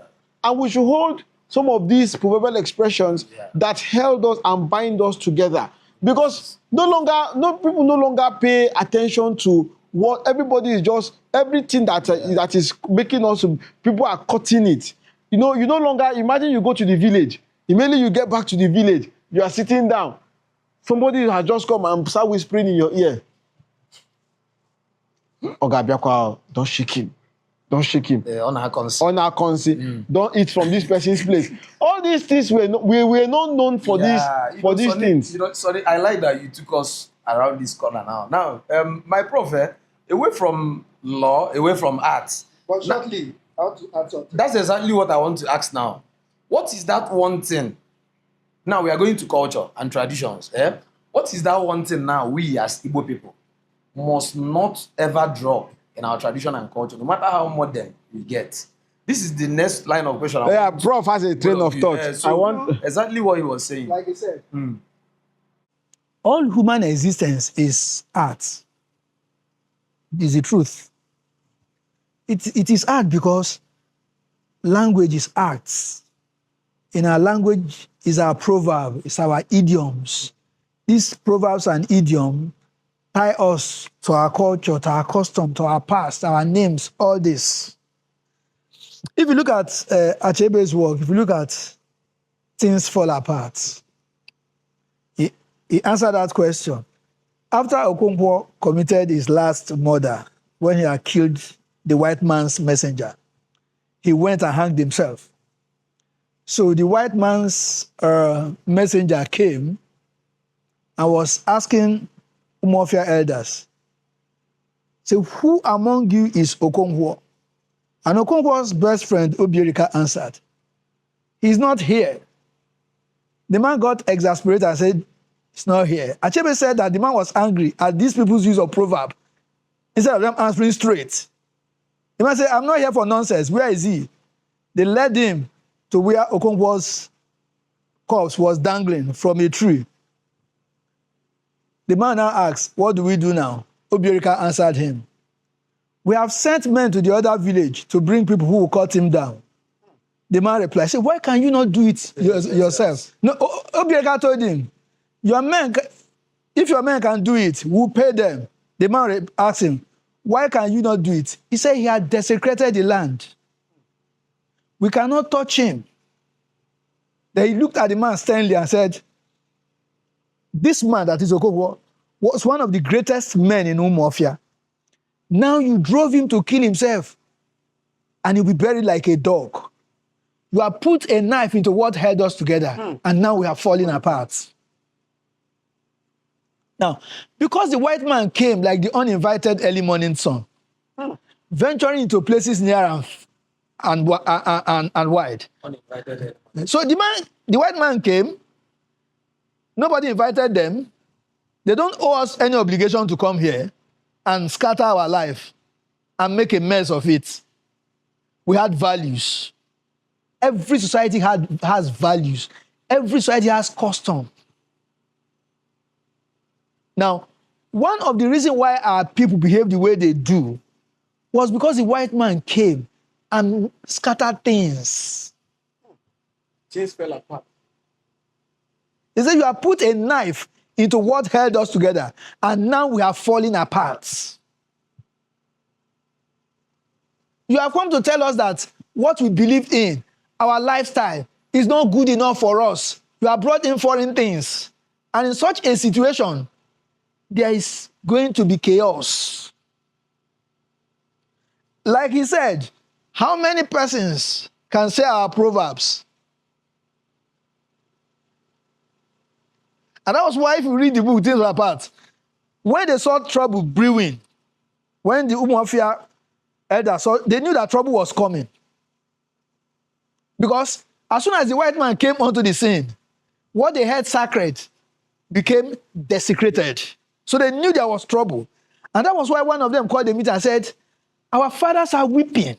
and we should hold some of these proverbial expressions that held us and bind us together. Because people no longer pay attention to what everybody is just everything that is making us. People are cutting it. You know, you no longer imagine you go to the village. Immediately you get back to the village, you are sitting down. Somebody has just come and start whispering in your ear. Oga Biakwa, don't shake him. Don't shake him. On our concern. On our concern. Don't eat from this person's place. All these things we were not known for these things. You know, sorry, I like that you took us around this corner now. Now, my prof, away from law, away from arts. But shortly, how to answer. That's exactly what I want to ask now. What is that one thing? Now we are going to culture and traditions. What is that one thing now we as Igbo people must not ever drop in our tradition and culture, no matter how modern we get? This is the next line of question. Yeah, Prof has a train of thought. So I want exactly what he was saying. Like I said, all human existence is art. Is the truth. It is art because language is art. In our language is our proverb, it's our idioms. These proverbs and idioms tie us to our culture, to our custom, to our past, our names, all this. If you look at Achebe's work, if you look at Things Fall Apart, he answered that question. After Okonkwo committed his last murder, when he had killed the white man's messenger, he went and hanged himself. So the white man's messenger came and was asking Umuofia elders, so who among you is Okonkwo? And Okonkwo's best friend, Obierika, answered, he's not here. The man got exasperated and said, it's not here. Achebe said that the man was angry at these people's use of proverb instead of them answering straight. The man said, I'm not here for nonsense. Where is he? They led him to where Okonkwo's corpse was dangling from a tree. The man now asked, what do we do now? Obierika answered him, we have sent men to the other village to bring people who will cut him down. The man replied, say, why can you not do it yourself? No, Obierika told him, if your men can do it, we'll pay them. The man asked him, why can you not do it? He said he had desecrated the land. We cannot touch him. Then he looked at the man sternly and said, this man that is Okonkwo was one of the greatest men in Umuofia. Now you drove him to kill himself. and you'll be buried like a dog. You have put a knife into what held us together, and now we are falling apart. Now, because the white man came like the uninvited early morning sun, venturing into places near and wide. Uninvited. So the white man came, nobody invited them, they don't owe us any obligation to come here and scatter our life and make a mess of it. We had values. Every society has values. Every society has custom. Now, one of the reasons why our people behave the way they do was because the white man came and scattered things. Things fell apart. He said, you have put a knife into what held us together, and now we are falling apart. You have come to tell us that what we believe in, our lifestyle, is not good enough for us. You have brought in foreign things. And in such a situation, there is going to be chaos. Like he said, how many persons can say our proverbs? And that was why if you read the book, things were apart. When they saw trouble brewing, when the Umuafia elders saw, they knew that trouble was coming. Because as soon as the white man came onto the scene, what they had sacred became desecrated. So they knew there was trouble. And that was why one of them called the meeting and said, our fathers are weeping.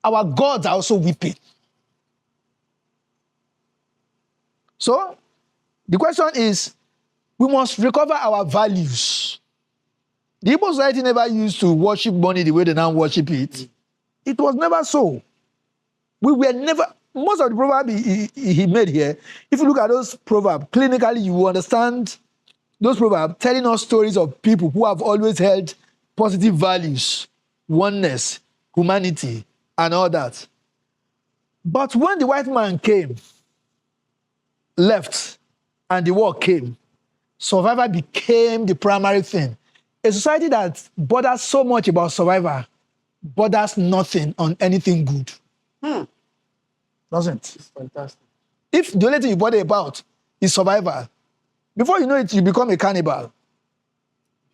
Our gods are also weeping. So, the question is, we must recover our values. The Igbo society never used to worship money the way they now worship it. It was never so. We were never, most of the proverbs he made here, if you look at those proverbs, clinically you will understand those proverbs telling us stories of people who have always held positive values, oneness, humanity, and all that. But when the white man came, left, and the war came, survival became the primary thing. A society that bothers so much about survival bothers nothing on anything good. Doesn't. It's fantastic. If the only thing you bother about is survival, before you know it, you become a cannibal.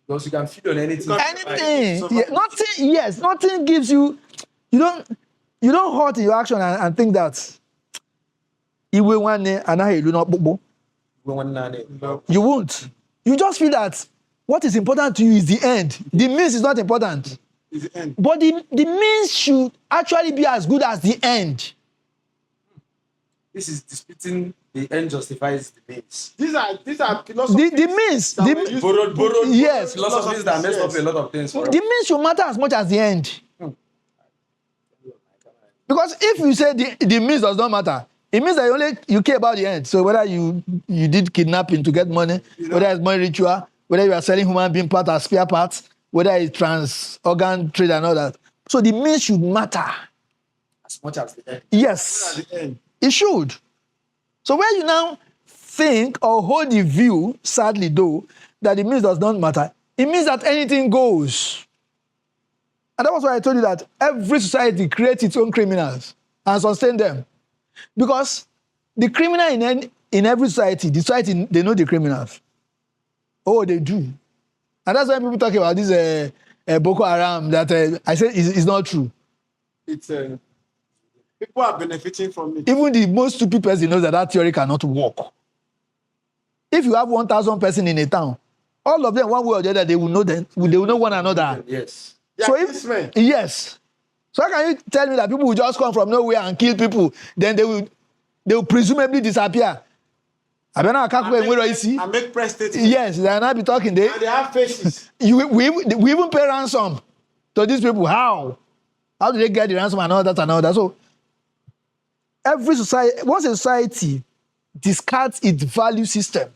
Because you can feed on anything. Anything. Yeah, nothing, yes, nothing gives you, you don't hurt in your action and think that you will one day and I do not. You won't. You just feel that what is important to you is the end. The means is not important. It's the end. But the means should actually be as good as the end. This is disputing the end justifies the means. These are philosophies. The means. that we use- Borrowed Yes. philosophies that messed up a lot of things for us. The means should matter as much as the end. Because if you say the means does not matter, it means that you care about the end. So whether you did kidnapping to get money, whether it's money ritual, whether you are selling human being parts as spare parts, whether it's trans organ trade and all that. So the means should matter. As much as the end. Yes, At the end. it should. So when you now think or hold the view, sadly though, that the means does not matter, it means that anything goes. And that was why I told you that every society creates its own criminals and sustain them. Because the criminal in every society, the society, they know the criminals. Oh, they do. And that's why people talk about this Boko Haram that I say is not true. It's people are benefiting from it. Even the most stupid person knows that theory cannot work. If you have 1,000 persons in a town, all of them, one way or the other, they will know one another. Yes. So yes. So how can you tell me that people will just come from nowhere and kill people, then they will presumably disappear? I make press statements. Yes, they will not be talking. And they have faces. We even pay ransom to these people. How? How do they get the ransom and all that and all that? So every society, once a society discards its value system,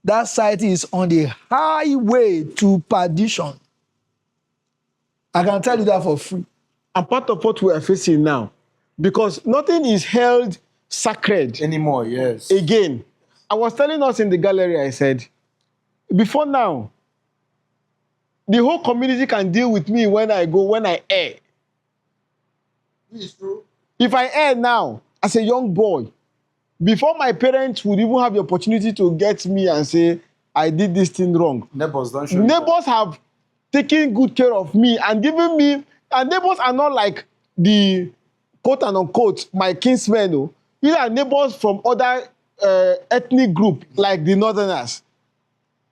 that society is on the highway to perdition. I can tell you that for free. And part of what we are facing now, because nothing is held sacred Anymore, yes. again. I was telling us in the gallery, I said, before now, the whole community can deal with me when I err. This is true. If I err now, as a young boy, before my parents would even have the opportunity to get me and say, I did this thing wrong. Neighbors don't show you Neighbors have taken good care of me and given me, and neighbors are not like the quote and unquote my kinsmen. Oh. These are neighbors from other ethnic group like the northerners.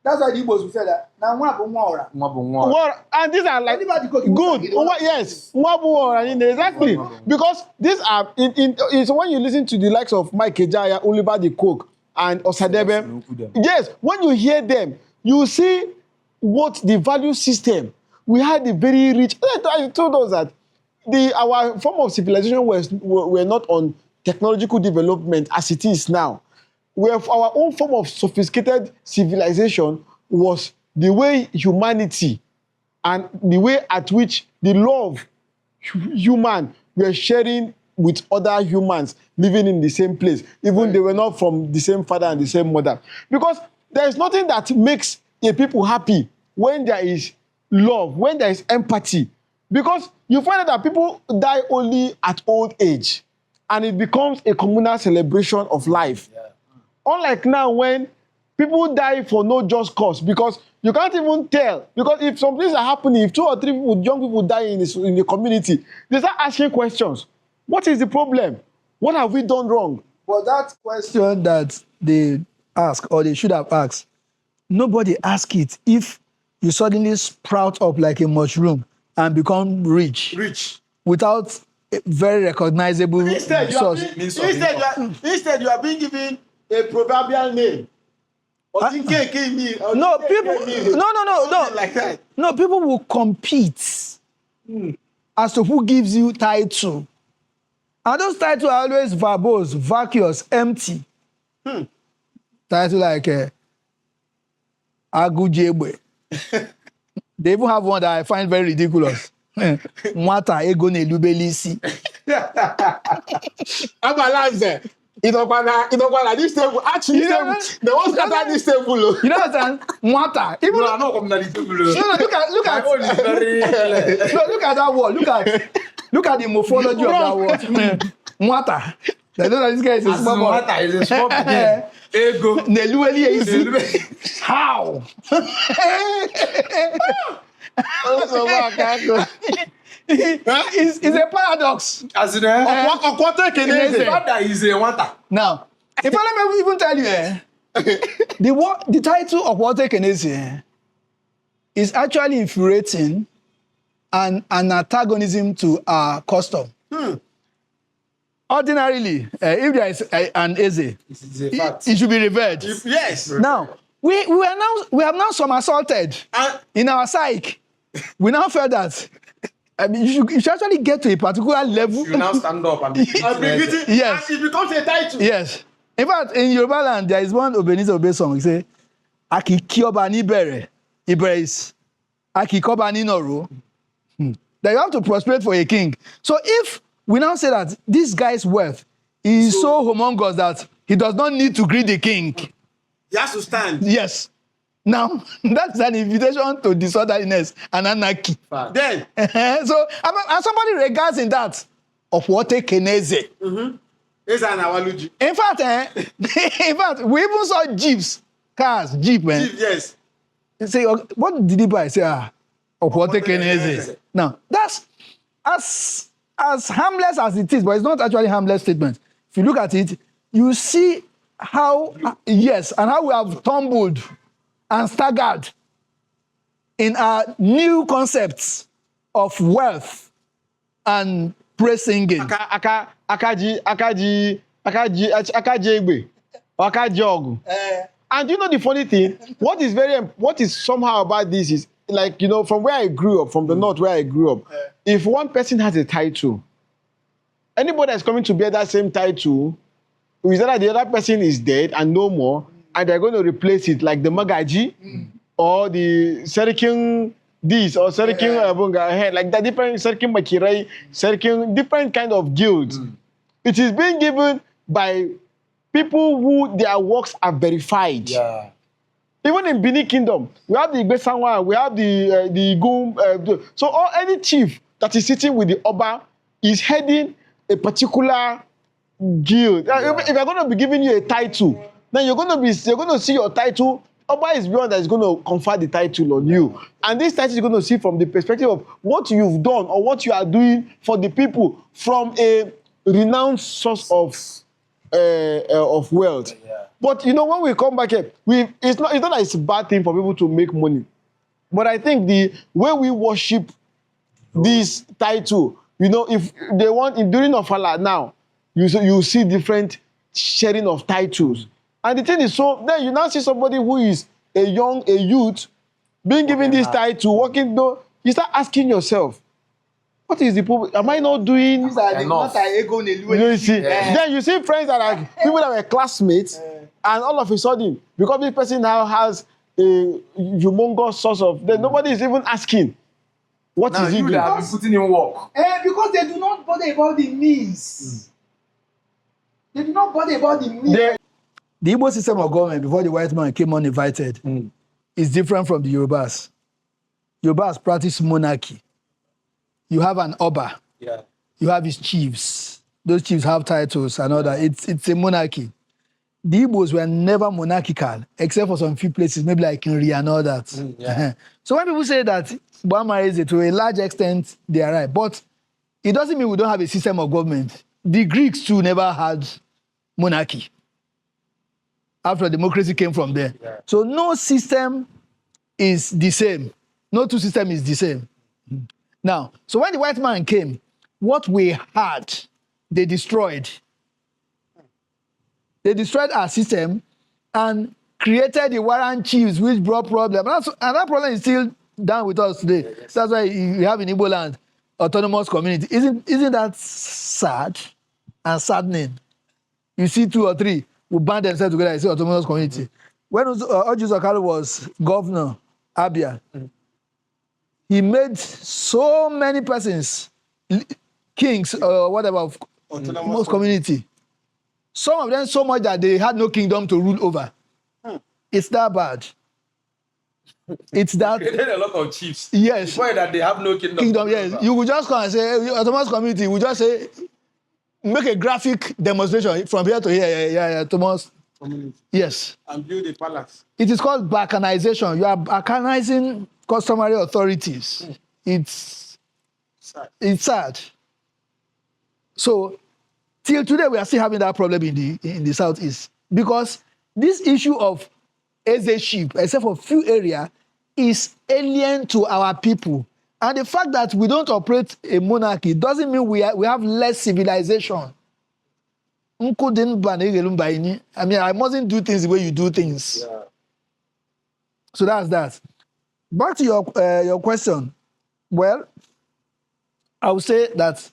That's why the Igbos will say that. Now, Well, and these are like Anybody cooking good. water, Yes, exactly. Because these are it's when you listen to the likes of Mike Ejaya, Oliver the Cook, and Osadebe. Yes, when you hear them, you see what the value system. We had a very rich. I told us that our form of civilization were not on technological development as it is now. Where our own form of sophisticated civilization was the way humanity and the way at which the love human were sharing with other humans living in the same place, even they were not from the same father and the same mother. Because there is nothing that makes a people happy when there is love, when there is empathy. Because you find out that people die only at old age, and it becomes a communal celebration of life. Yeah. Unlike now when people die for no just cause, because you can't even tell. Because if some things are happening, if 2 or 3 people, young people die in the community, they start asking questions. What is the problem? What have we done wrong? But that Question that they ask, or they should have asked, nobody ask it if you suddenly sprout up like a mushroom and become rich without a very recognizable source. Instead, you are being given a proverbial name. No, Like that. No, people will compete as to who gives you title. And those titles are always verbose, vacuous, empty. Title like Agujebwe. They even have one that I find very ridiculous. Mwata ego nelubelisi. Agbalanze. Itokwana this table. Actually, they won't scatter this table. You know what I'm saying? Mwata. Even No, I'm not coming to the table. look at My own is very no, look at that word. Look at the morphology of that word. Mwata. They know that this guy is a small boy. Mwata is a small beginning. Ego. Nelueli easy. How? It's a paradox. As in, Keneze. is a water. Now, if I let me even tell you, the title of Water Kenese is actually infuriating and an antagonism to our custom. Ordinarily, if there is an Eze, it should be revered. Yes. Now, we have now somersaulted in our psyche. We now felt that you should actually get to a particular level. You now stand up and Yes. And it becomes a title. Yes. In fact, in Yoruba land, there is one Obenize Obe song. He say, Aki kioba ni bere. Ibere is Aki koba ni noro. That you have to prostrate for a king. So if we now say that this guy's wealth is so humongous that he does not need to greet the king. He has to stand. Yes. Now, that's an invitation to disorderliness and anarchy. Then, So, and somebody regards in that of what a Keneze. it's an Awaluji. In fact, we even saw cars, Jeep, man. Chief, yes. They say, what did he buy? Say, of what a Keneze. Now, that's as harmless as it is, but it's not actually a harmless statement. If you look at it, you see how, and how we have tumbled and staggered in our new concepts of wealth and praise singing. Akaji Egbe. Akaji Ogu. And you know the funny thing? What is somehow about this is, like, you know, from where I grew up, from the north where I grew up, if one person has a title, anybody that's coming to bear that same title, is that the other person is dead and no more, and they're going to replace it, like the Magaji or the Serikin this or Serikin Abunga, like the different Serikin Makirai, Serikin, different kind of guilds. It is being given by people who their works are verified. Yeah. Even in Benin Kingdom, we have the Igbesanwa, we have the Igum. So any chief that is sitting with the Oba is heading a particular guild. If you're going to be giving you a title, then you're going to see your title. Oba is beyond that is going to confer the title on you. And this title is going to see from the perspective of what you've done or what you are doing for the people from a renowned source of wealth. Yeah. But you know, when we come back here, it's not that it's a bad thing for people to make money. But I think the way we worship this title, you know, if they want during Ofala now, you see different sharing of titles. And the thing is, so then you now see somebody who is a youth, being given this title, working though, you start asking yourself, what is the problem? Am I not doing? These are the Enough. You see, then you see friends that are people that were classmates, and all of a sudden, because this person now has a humongous source of, then nobody is even asking, what Now is he you doing? that have been putting in work. Because they do not bother about the means. They do not bother about the means. The Igbo system of government before the white man came uninvited is different from the Yorubas. Yorubas practice monarchy. You have an Oba. Yeah. You have his chiefs. Those chiefs have titles and all that. It's a monarchy. The Igbos were never monarchical, except for some few places, maybe like in Ria and all that. So when people say that Bama is it, to a large extent, they are right. But it doesn't mean we don't have a system of government. The Greeks too never had monarchy. After democracy came from there. Yeah. So no system is the same. No two system is the same. Now, so when the white man came, what we had, they destroyed. They destroyed our system and created the warrant chiefs, which brought problem. And that problem is still down with us today. Yes. That's why you have in Igbo land autonomous community. Isn't that sad and saddening? You see 2 or 3 who band themselves together and say autonomous community. When Ojus Okalu was governor, Abia, he made so many persons kings or whatever of autonomous community. Some of them so much that they had no kingdom to rule over. It's that bad. It's that. They created a lot of chiefs. Yes. Why that they have no kingdom. Yes. You would just come and say, autonomous community, we just say, make a graphic demonstration from here to here. Yeah, autonomous community. Yes. And build a palace. It is called balkanization. You are balkanizing customary authorities. It's sad. So, till today, we are still having that problem in the southeast because this issue of eze-ship, except for few areas, is alien to our people. And the fact that we don't operate a monarchy doesn't mean we have less civilization. I mean, I mustn't do things the way you do things. Yeah. So that's that. Back to your question. Well, I would say that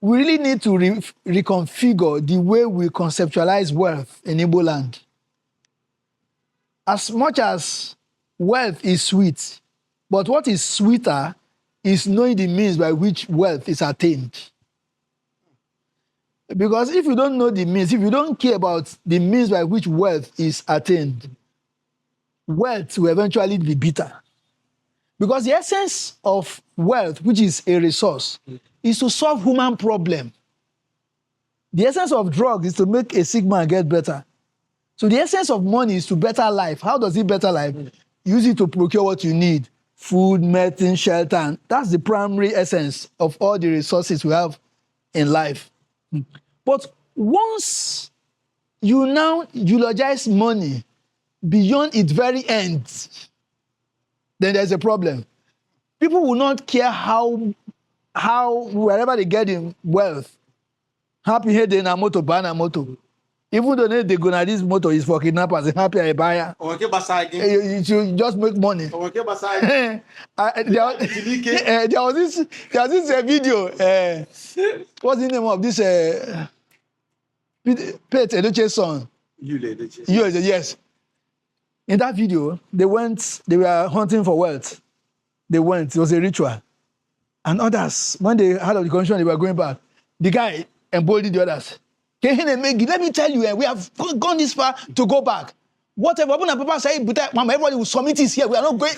we really need to reconfigure the way we conceptualize wealth in Igbo land. As much as wealth is sweet, but what is sweeter is knowing the means by which wealth is attained. Because if you don't know the means, if you don't care about the means by which wealth is attained, wealth will eventually be bitter. Because the essence of wealth, which is a resource, is to solve human problem. The essence of drugs is to make a sick man get better. So the essence of money is to better life. How does it better life? Use it to procure what you need. Food, medicine, shelter. And that's the primary essence of all the resources we have in life. But once you now eulogize money beyond its very end, then there's a problem. People will not care how wherever they get in wealth, happy head in a motor, ban a motor. Even though they go this motor is for kidnappers, happy I buy. You should just make money. There was this video. What's the name of this? Pet Edoche's son. Yes. In that video, they were hunting for wealth. They went, it was a ritual. And others, when they heard of the condition, they were going back. The guy emboldened the others. Let me tell you, we have gone this far to go back. Whatever Papa say, but Mama, everybody will submit this here. We are not going.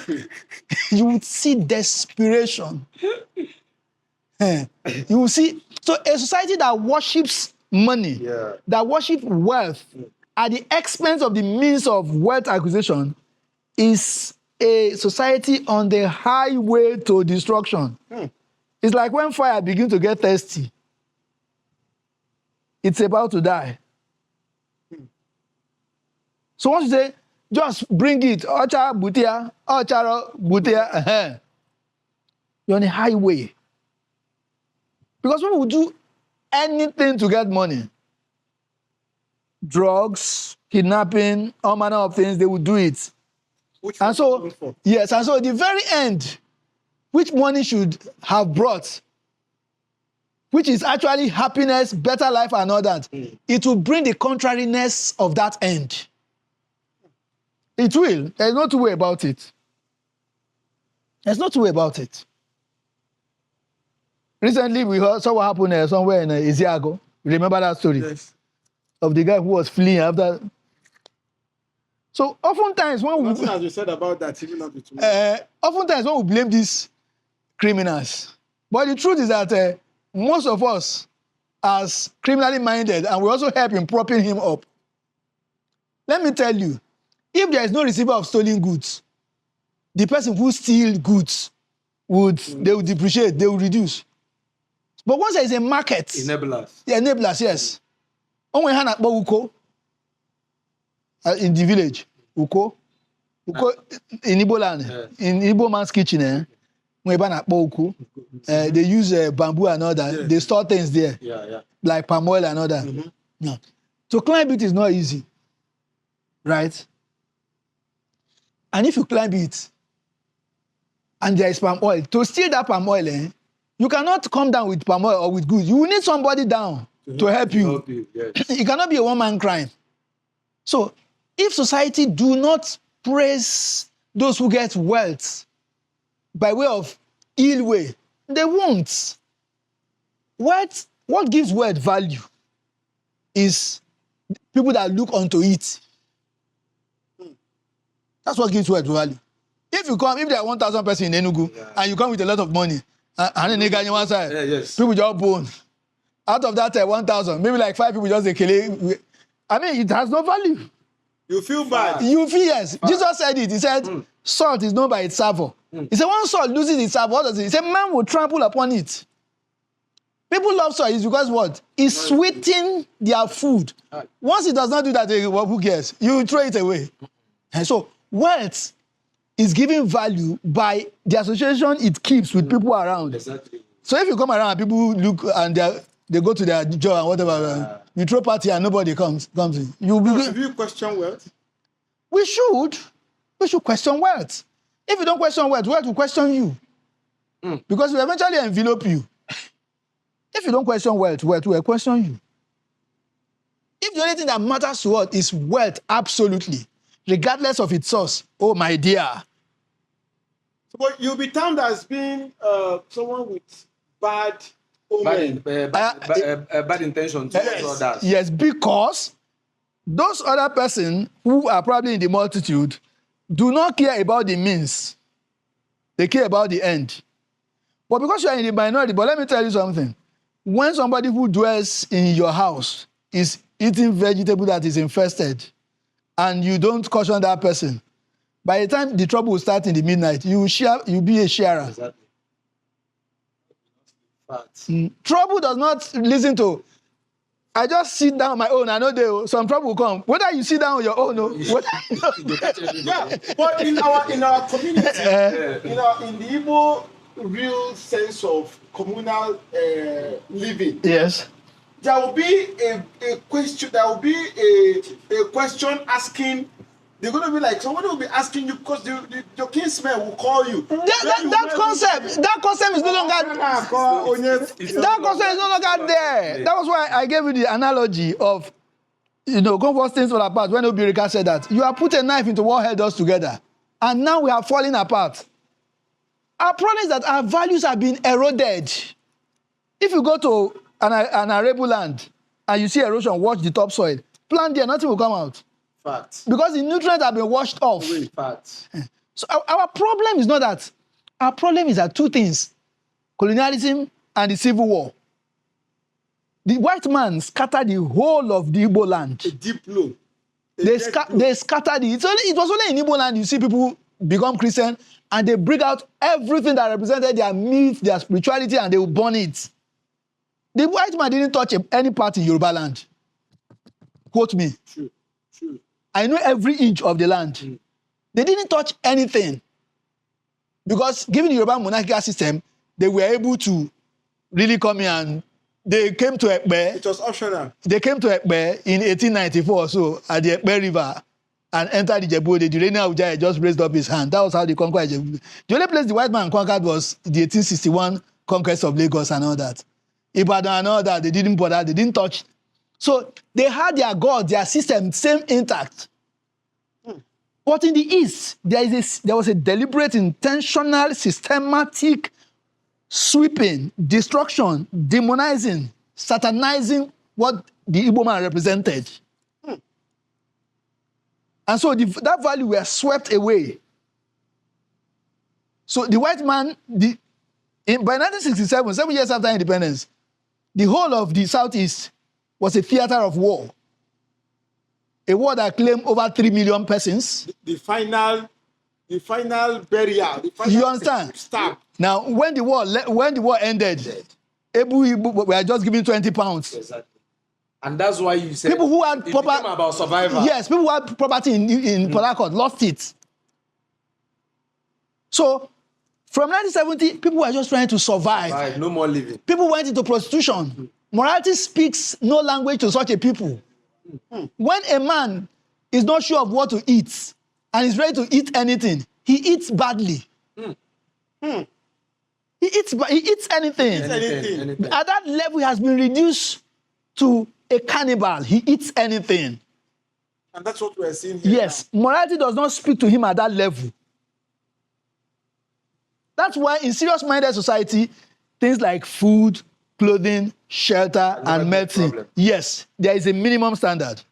You would see desperation. You will see. So a society that worships money, Yeah. that worships wealth at the expense of the means of wealth acquisition is a society on the highway to destruction. It's like when fire begins to get thirsty. It's about to die. So once you say, just bring it, Ocha Butia, Ocharo Butia, you're on a highway. Because people will do anything to get money. Drugs, kidnapping, all manner of things, they will do it. And so, yes, and so the very end, which money should have brought, which is actually happiness, better life and all that, it will bring the contrariness of that end. It will. There's no two way about it. There's no two way about it. Recently, we saw what happened somewhere in Isiago. Remember that story? Yes. Of the guy who was fleeing after. So oftentimes when we... Nothing as you said about that, even up to tomorrow. oftentimes when we blame these criminals, but the truth is that most of us as criminally minded, and we also help in propping him up. Let me tell you, if there is no receiver of stolen goods, the person who steals goods they will depreciate, they will reduce. But once there is a market, Enablers. the enablers, yes. Only hand at Uko in the village, Uko in Igbo land, in Igbo man's kitchen, they use bamboo and all that. They store things there, like palm oil and all that. Yeah. To climb it is not easy, right? And if you climb it, and there is palm oil, to steal that palm oil, you cannot come down with palm oil or with goods. You will need somebody down to help you. Yes. It cannot be a one-man crime. So, if society do not praise those who get wealth by way of ill way, they won't. What gives wealth value is people that look onto it. That's what gives wealth value. If there are 1,000 persons in Enugu and you come with a lot of money, and then on one side, people just bone. Out of that 1,000, maybe like 5 people just say, I mean, it has no value. You feel bad. You feel, yes. Jesus said it. He said, salt is known by its savour. He said, when salt loses its savour, what does it? He said, man will trample upon it. People love salt is because what? It sweetens their food. Once it does not do that, well, who cares? You throw it away. And so, wealth is given value by the association it keeps with people around. Exactly. So if you come around and people look and they go to their job and whatever, you throw party and nobody comes in. Should you question wealth? We should question wealth. If you don't question wealth will question you. Because it will eventually envelope you. If you don't question wealth will question you. If the only thing that matters to us is wealth, absolutely, regardless of its source, oh my dear. But you'll be termed as being someone with bad omen. Bad intention towards others. Yes, because those other persons who are probably in the multitude do not care about the means. They care about the end. But because you are in the minority, but let me tell you something. When somebody who dwells in your house is eating vegetable that is infested, and you don't caution that person, by the time the trouble will start in the midnight, you'll be a sharer. Exactly. Trouble does not listen to, I just sit down on my own, I know some trouble will come. Whether you sit down on your own or Yeah, but in our community, in the Igbo real sense of communal living, yes, there will be a question. There will be a question asking. They're going to be like, somebody will be asking you because your kinsman will call you. That concept is no longer. That concept is no longer there. That was why I gave you the analogy of, comfort things fall apart. When Obirika said that, you have put a knife into what held us together, and now we are falling apart. Our problem is that our values have been eroded. If you go to an arable land and you see erosion, watch the topsoil, plant there, nothing will come out. Facts. Because the nutrients have been washed off. Facts. So our problem is not that. Our problem is that two things, colonialism and the Civil War. The white man scattered the whole of the Igbo land. A deep blow. They scattered it. It was only in Igbo land you see people become Christian and they bring out everything that represented their myth, their spirituality, and they will burn it. The white man didn't touch any part in Yoruba land. Quote me. True. I know every inch of the land. They didn't touch anything. Because given the Yoruba monarchical system, they were able to really come in and they came to Ekpe. It was optional. They came to Ekpe in 1894 or so at the Ekpe River and entered Ijebu. The Durena Ujaya just raised up his hand. That was how they conquered Ijebu. The only place the white man conquered was the 1861 conquest of Lagos and all that. Ibadan and all that, they didn't bother, they didn't touch. So they had their God, their system, same intact. But in the East, there was a deliberate, intentional, systematic sweeping, destruction, demonizing, satanizing what the Igbo man represented. And so that value were swept away. So the white man, by 1967, 7 years after independence, the whole of the Southeast was a theater of war. A war that claimed over 3 million persons. The final burial. The final You understand? stab. Now, when the war ended, Igbo were just giving 20 pounds. Exactly. And that's why you said People who had it proper became about survival. Yes, people who had property in Port Harcourt lost it. So, from 1970, people were just trying to survive. Right, no more living. People went into prostitution. Morality speaks no language to such a people. When a man is not sure of what to eat and is ready to eat anything, he eats badly. He eats anything. Anything. At that level, he has been reduced to a cannibal. He eats anything. And that's what we're seeing here. Yes, morality does not speak to him at that level. That's why in serious-minded society, things like food, clothing, shelter, and medicine, yes, there is a minimum standard.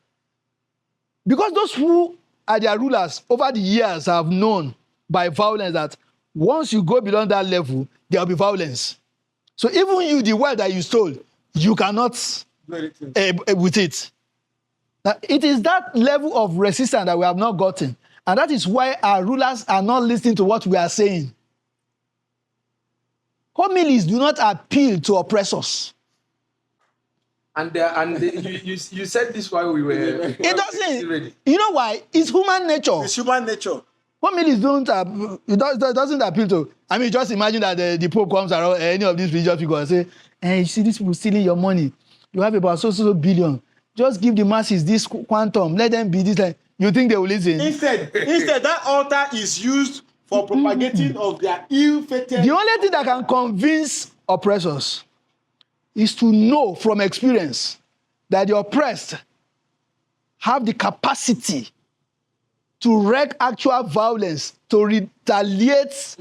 Because those who are their rulers over the years have known by violence that once you go beyond that level, there will be violence. So even you, the wealth that you stole, you cannot with it. Now, it is that level of resistance that we have not gotten. And that is why our rulers are not listening to what we are saying. Homilies do not appeal to oppressors. And you said this while we were. It doesn't. You know why? It's human nature. It's human nature. Homilies doesn't appeal to. I mean, just imagine that the Pope comes around any of these religious figures and say, "Hey, you see these people stealing your money. You have about so billion. Just give the masses this quantum. Let them be this." Like, you think they will listen? Instead, that altar is used for propagating of their ill-fated. The only thing that can convince oppressors is to know from experience that the oppressed have the capacity to wreak actual violence, to retaliate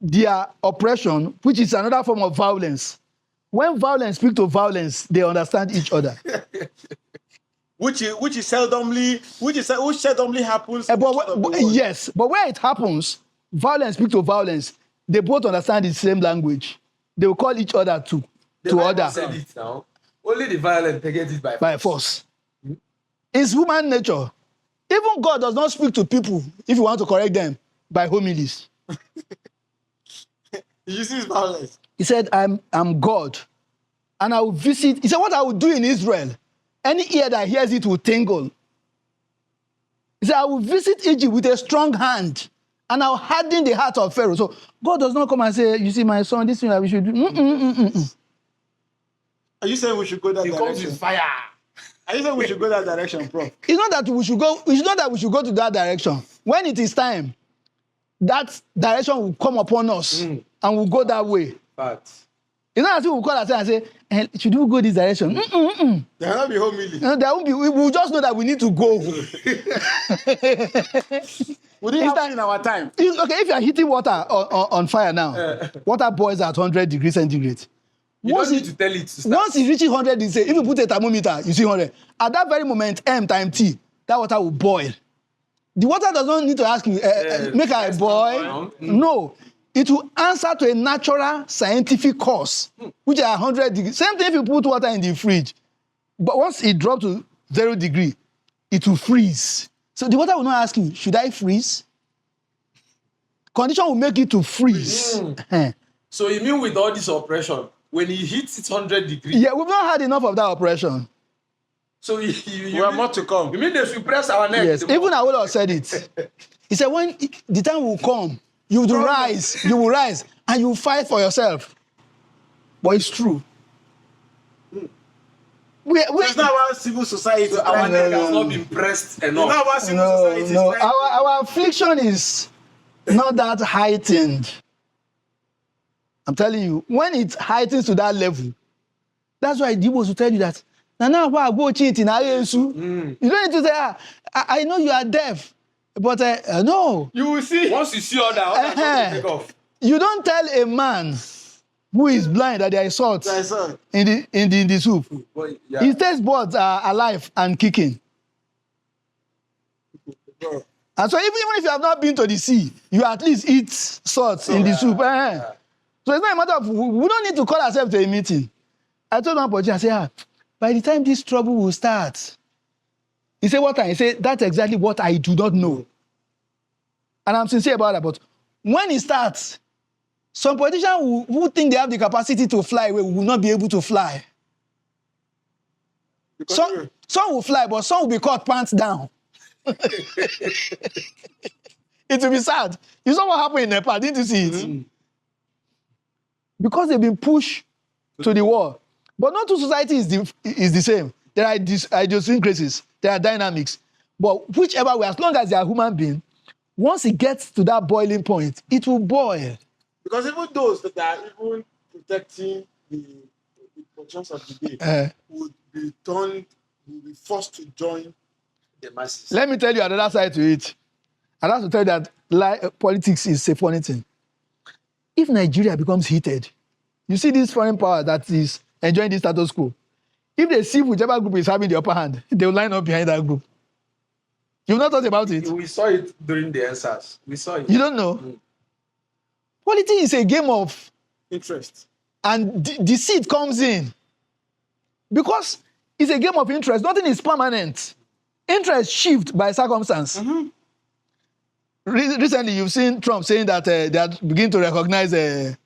their oppression, which is another form of violence. When violence speaks to violence, they understand each other. which seldomly happens. Yes, but where it happens, violence speaks to violence, they both understand the same language. They will call each other to order. Said it now. Only the violent they get it by force. It's human nature. Even God does not speak to people, if you want to correct them, by homilies. He uses violence. He said, I'm God, and I will visit. He said, what I will do in Israel, any ear that hears it will tingle. He said, I will visit Egypt with a strong hand, and I'll harden the heart of Pharaoh. So God does not come and say, you see, my son, this thing that we should do. Are you saying we should go that direction? He comes with fire. Are you saying we should go that direction, Prof? It's not that we should go. It's not that we should go to that direction. When it is time, that direction will come upon us, and we'll go that way. But it's not as if we'll call ourselves and say, should we go this direction? There will not be homily. No, there won't be. We will just know that we need to go. We didn't have that in our time. Okay, if you are heating water on fire now, water boils at 100 degrees centigrade. you don't need to tell it to start. Once it reaches 100, if you put a thermometer, you see 100. At that very moment, M times T, that water will boil. The water does not need to ask you, make a boil. No. it will answer to a natural scientific cause, which are 100 degrees. Same thing if you put water in the fridge. But once it drops to 0 degree, it will freeze. So the water will not ask you, should I freeze? Condition will make it to freeze. So you mean with all this oppression, when it hits its 100 degrees? Yeah, we've not had enough of that operation. So you We have mean, more to come. you mean they should press our neck? Yes, the even more- Awolowo said it. He said, when the time will come, you will rise, and you will fight for yourself. But it's true. It's not about civil society. Our neck has no. not been pressed It's not enough. about civil society. No, It's like- our affliction is not that heightened. I'm telling you, when it heightens to that level, that's why Dibos will tell you that. Now, why go cheating? You don't need to say, I know you are deaf, but no. You will see. Once you see all that, Eh-heh. take off. You don't tell a man who is blind that there is salt I saw it. in the soup. Well, yeah. His taste buds are alive and kicking. And so even if you have not been to the sea, you at least eat salt in the soup. So it's not a matter of, we don't need to call ourselves to a meeting. I told one person, I said, by the time this trouble will start, he said, what time? He said, that's exactly what I do not know. And I'm sincere about that. But when it starts, some politicians who think they have the capacity to fly away will not be able to fly. Some will fly, but some will be caught pants down. It will be sad. You saw what happened in Nepal, didn't you see it? Because they've been pushed to the wall. But not all society is the same. There are idiosyncrasies, there are dynamics. But whichever way, as long as they are human beings, once it gets to that boiling point, it will boil. Because even those that are even protecting the conscience of the day would be forced to join The masses. Let me tell you another side to it. And that's to tell you that politics is a funny thing. If Nigeria becomes heated, you see this foreign power that is enjoying this status quo. If they see whichever group is having the upper hand, they will line up behind that group. You've not thought about it? We saw it during the answers. We saw it. You don't know? Politics is a game of, interest. and the seed comes in. Because it's a game of interest. Nothing is permanent. Interest shift by circumstance. Recently, you've seen Trump saying that they are beginning to recognize the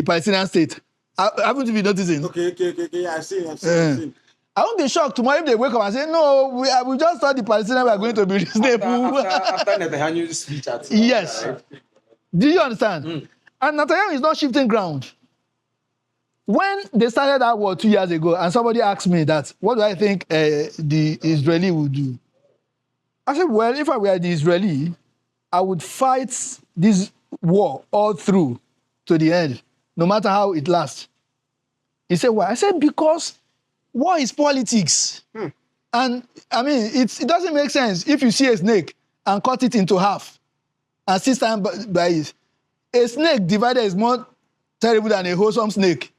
Palestinian state. Haven't you been noticing? Okay. Yeah, I've seen. I won't be shocked tomorrow if they wake up and say, no, we just thought the Palestinians were going to be reasonable. After Netanyahu's speech at Yes. right? Do you understand? And Netanyahu is not shifting ground. When they started that war 2 years ago, and somebody asked me that, what do I think the Israeli would do? I said, well, if I were the Israeli, I would fight this war all through to the end, no matter how it lasts. He said, why? I said, because war is politics. And I mean, it doesn't make sense if you see a snake and cut it into half and still stand by it. A snake divided is more terrible than a wholesome snake.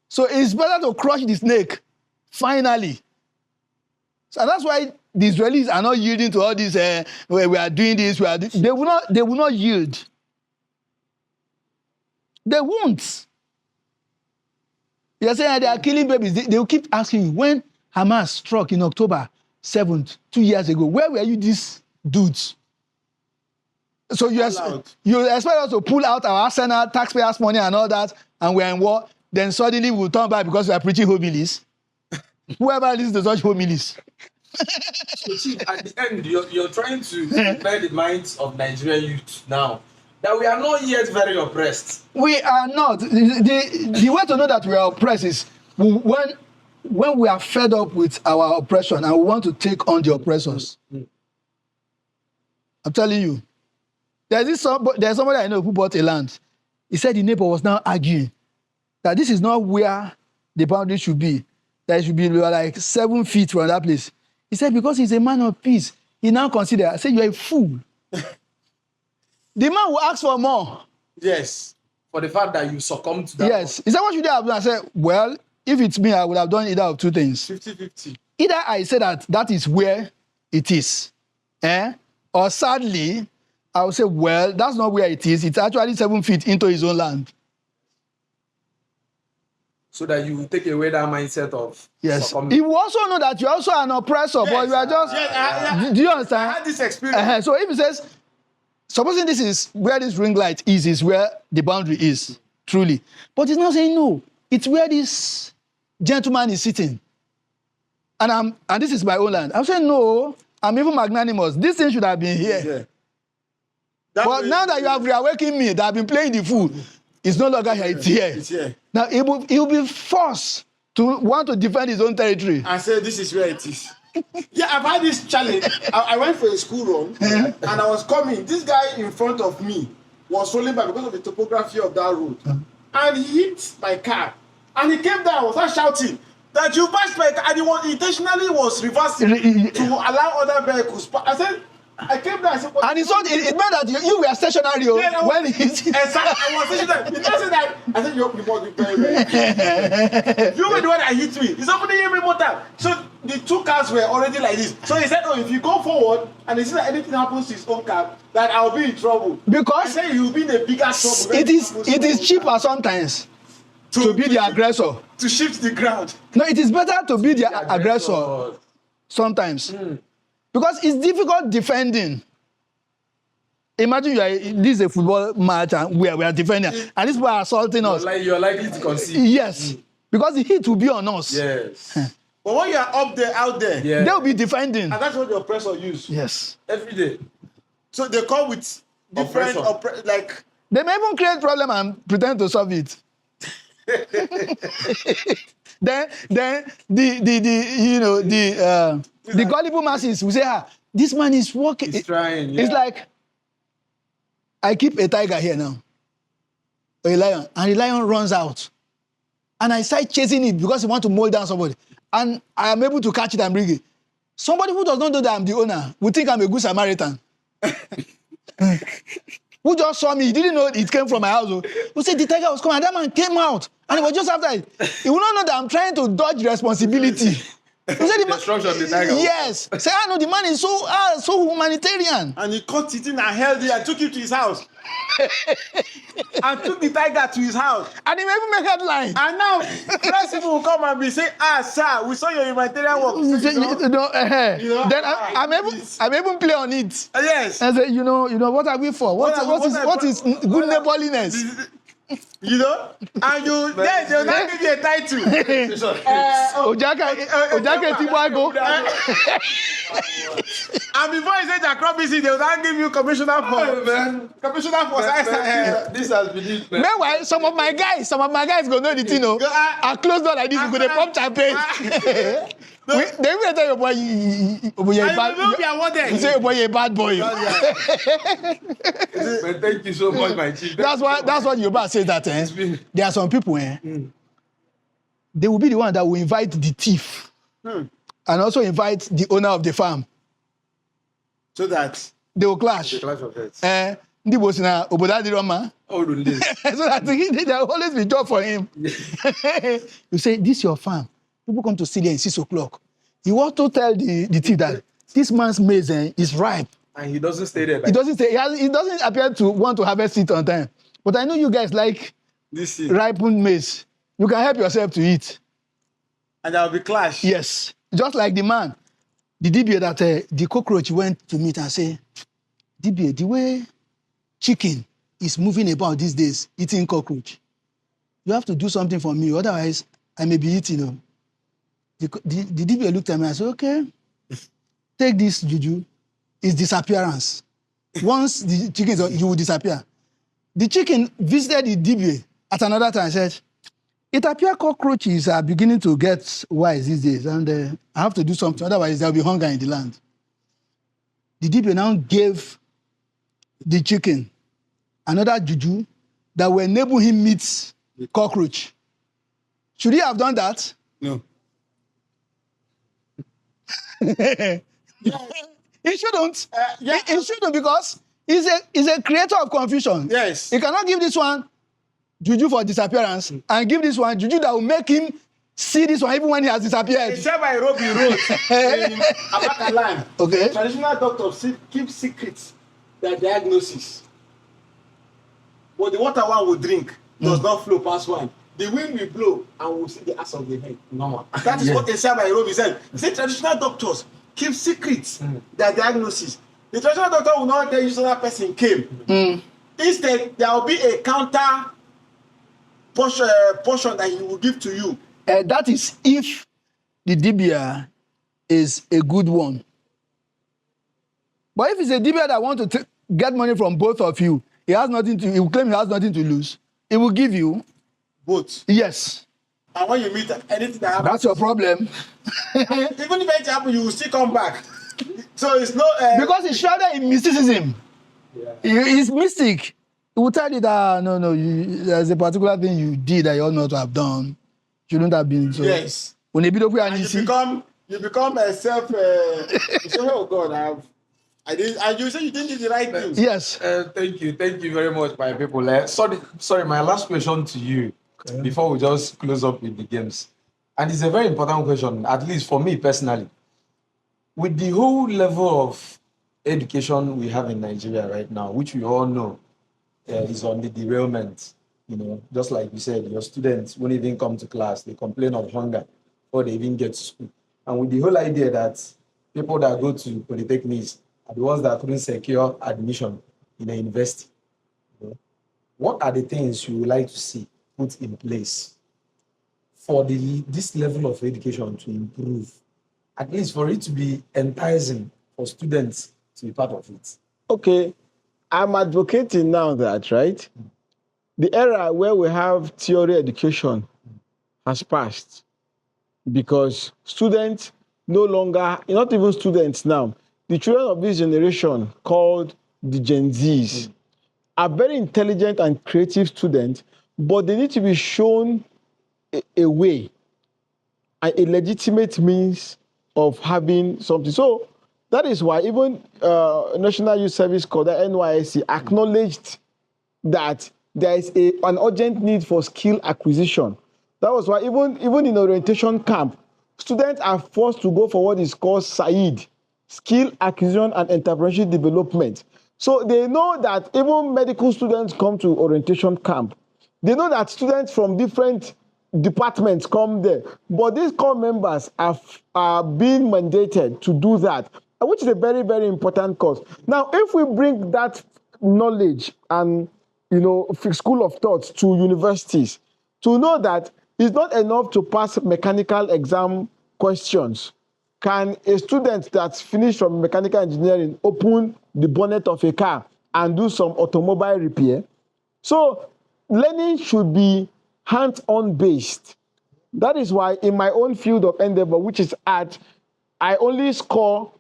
So it's better to crush the snake, finally. So that's why the Israelis are not yielding to all this, we are doing this, they will not yield. They won't. You're saying they are killing babies. They will keep asking you, when Hamas struck in October 7th, 2 years ago, where were you these dudes? So you expect us to pull out our arsenal, taxpayers' money and all that, and we're in war, then suddenly we'll turn back because we are preaching homilies. Whoever listens to such homilies. So, Chief, at the end, you're trying to prepare the minds of Nigerian youth now that we are not yet very oppressed. We are not. The way to know that we are oppressed is when we are fed up with our oppression and we want to take on the oppressors. I'm telling you. There's somebody I know who bought a land. He said the neighbor was now arguing that this is not where the boundary should be. That it should be like 7 feet from that place. He said because he's a man of peace, he now considers. I said, you're a fool. The man will ask for more. Yes. For the fact that you succumbed to that. Yes. He said, what should I have done? I said, well, if it's me, I would have done either of two things. 50-50. Either I say that is where it is, or sadly, I would say, well, that's not where it is. It's actually 7 feet into his own land. So that you take away that mindset of Yes. succumbing. He will also know that you're also an oppressor, but you are just. Do you understand? I had this experience. So if he says, supposing this is where this ring light is where the boundary is, truly. But he's not saying no. It's where this gentleman is sitting. And this is my own land. I'm saying no, I'm even magnanimous. This thing should have been here. Yeah. But now that you have reawakened me, that I've been playing the fool, it's no longer here, it's here. It's here. Now he will be forced to want to defend his own territory. I said, this is where it is. Yeah, I've had this challenge. I went for a school run and I was coming. This guy in front of me was rolling back because of the topography of that road. And he hit my car. And he came down, was shouting that you passed my car. And he intentionally was reversing to allow other vehicles. I said, I came down and said, and it meant that you were stationary when he's. Exactly, I was stationary. He didn't say that. I said, you must be very, very. You were the one that hit me. He's opening every motor. So the two cars were already like this. So he said, oh, if you go forward and he sees that anything happens to his own car, that I'll be in trouble. Because I said, you'll be in a bigger trouble. it is cheaper sometimes to be the aggressor. To shift the ground. No, it is better to be the aggressor sometimes. Because it's difficult defending. Imagine this is a football match and we are defending, and these people are assaulting us. You're likely to concede. Yes, because the hit will be on us. Yes. But when you are up there, out there, Yeah. They'll be defending. and that's what the oppressor use. Yes. Every day. So they come with different, Oppression. They may even create problem and pretend to solve it. then the gullible masses will say, this man is working. He's trying. It's like, I keep a tiger here now, a lion, and the lion runs out. And I start chasing it because he wants to mow down somebody. And I am able to catch it and bring it. Somebody who does not know that I'm the owner would think I'm a good Samaritan. Who just saw me, he didn't know it came from my house. Who said the tiger was coming, and that man came out. And it was just after it. He will not know that I'm trying to dodge responsibility. He said Destruction of the tiger. Yes. Say, no, the man is so humanitarian. and he caught it in and held it and took it to his house. And took the tiger to his house. And he may even make headline. And now, press people will come and be saying, sir, we saw your humanitarian work. Then I'm even play on it. Yes. And say, you know, what are we for? What is good neighborliness? You know? And yes, they'll not give you a title. Ojake Tibago. And before you say Jacobisi, they'll not give you commissioner for science. This has been it, man. Meanwhile, some of my guys go know the thing. I close door like this, you go to pump champagne. They will tell you, boy, you're a bad boy. But thank you so much, my chief. That's what Yoruba says that. There are some people, they will be the one that will invite the thief and also invite the owner of the farm. So that they will clash. The clash of heads. So that there will always be job for him. You say, this is your farm. People come to steal here at 6 o'clock. You want to tell the thief that this man's maize is ripe. And he doesn't stay there. He doesn't appear to want to harvest it on time. But I know you guys like this is ripened maize. You can help yourself to eat. And there will be clash. Yes. Just like the man, the DBA that the cockroach went to meet and say, DBA, the way chicken is moving about these days, eating cockroach, you have to do something for me, otherwise I may be eating. The DBA looked at me and said, okay, take this juju, it's disappearance. Once the chicken is, you will disappear. The chicken visited the DBA at another time and said, it appears cockroaches are beginning to get wise these days, and I have to do something, otherwise there will be hunger in the land. The DBA now gave the chicken another juju that will enable him meet cockroach. Should he have done that? No. He shouldn't. He shouldn't, because he's a creator of confusion. Yes. He cannot give this one juju for disappearance and give this one juju that will make him see this one even when he has disappeared. It's said by Robi wrote in Abakaland. Okay. Traditional doctors keep secrets their diagnosis. But the water one will drink does not flow past one. The wind will blow and we'll see the ass of the head. No. That is what Esai Nairobi said. He said traditional doctors keep secrets their diagnosis. The traditional doctor will not tell you so that person came. Instead, there will be a counter portion that he will give to you. That is if the DBA is a good one. But if it's a DBA that wants to get money from both of you, he will claim he has nothing to lose. He will give you Both. yes. And when you meet anything that happens, That's your problem. even if anything happens, you will still come back. So it's no Because he's shrouded in mysticism. He's mystic. He will tell you that no, there's a particular thing you did that you ought not to have done. Shouldn't have been so. yes. When you become a self. You say, oh God, I did, and you say you didn't do the right thing. yes. Thank you very much, my people. Sorry, my last question to you before we just close up with the games, and it's a very important question, at least for me personally. With the whole level of education we have in Nigeria right now, which we all know is on the derailment, just like you said, your students won't even come to class, they complain of hunger before they even get to school. And with the whole idea that people that go to polytechnics are the ones that couldn't secure admission in a university, what are the things you would like to see put in place for this level of education to improve, at least for it to be enticing for students to be part of it? Okay, I'm advocating now that, right, the era where we have theory education has passed because students no longer, not even students now, the children of this generation called the Gen Zs are very intelligent and creative students, but they need to be shown a way, a legitimate means of having something. So that is why even National Youth Service Corps, the NYSC, acknowledged that there is an urgent need for skill acquisition. That was why even in orientation camp, students are forced to go for what is called SAID, Skill Acquisition and Entrepreneurship Development. So they know that even medical students come to orientation camp. They know that students from different departments come there. But these core members are being mandated to do that, which is a very, very important course. Now, if we bring that knowledge and school of thoughts to universities, to know that it's not enough to pass mechanical exam questions. Can a student that's finished from mechanical engineering open the bonnet of a car and do some automobile repair? So learning should be hands-on based. That is why in my own field of endeavor, which is art, I only score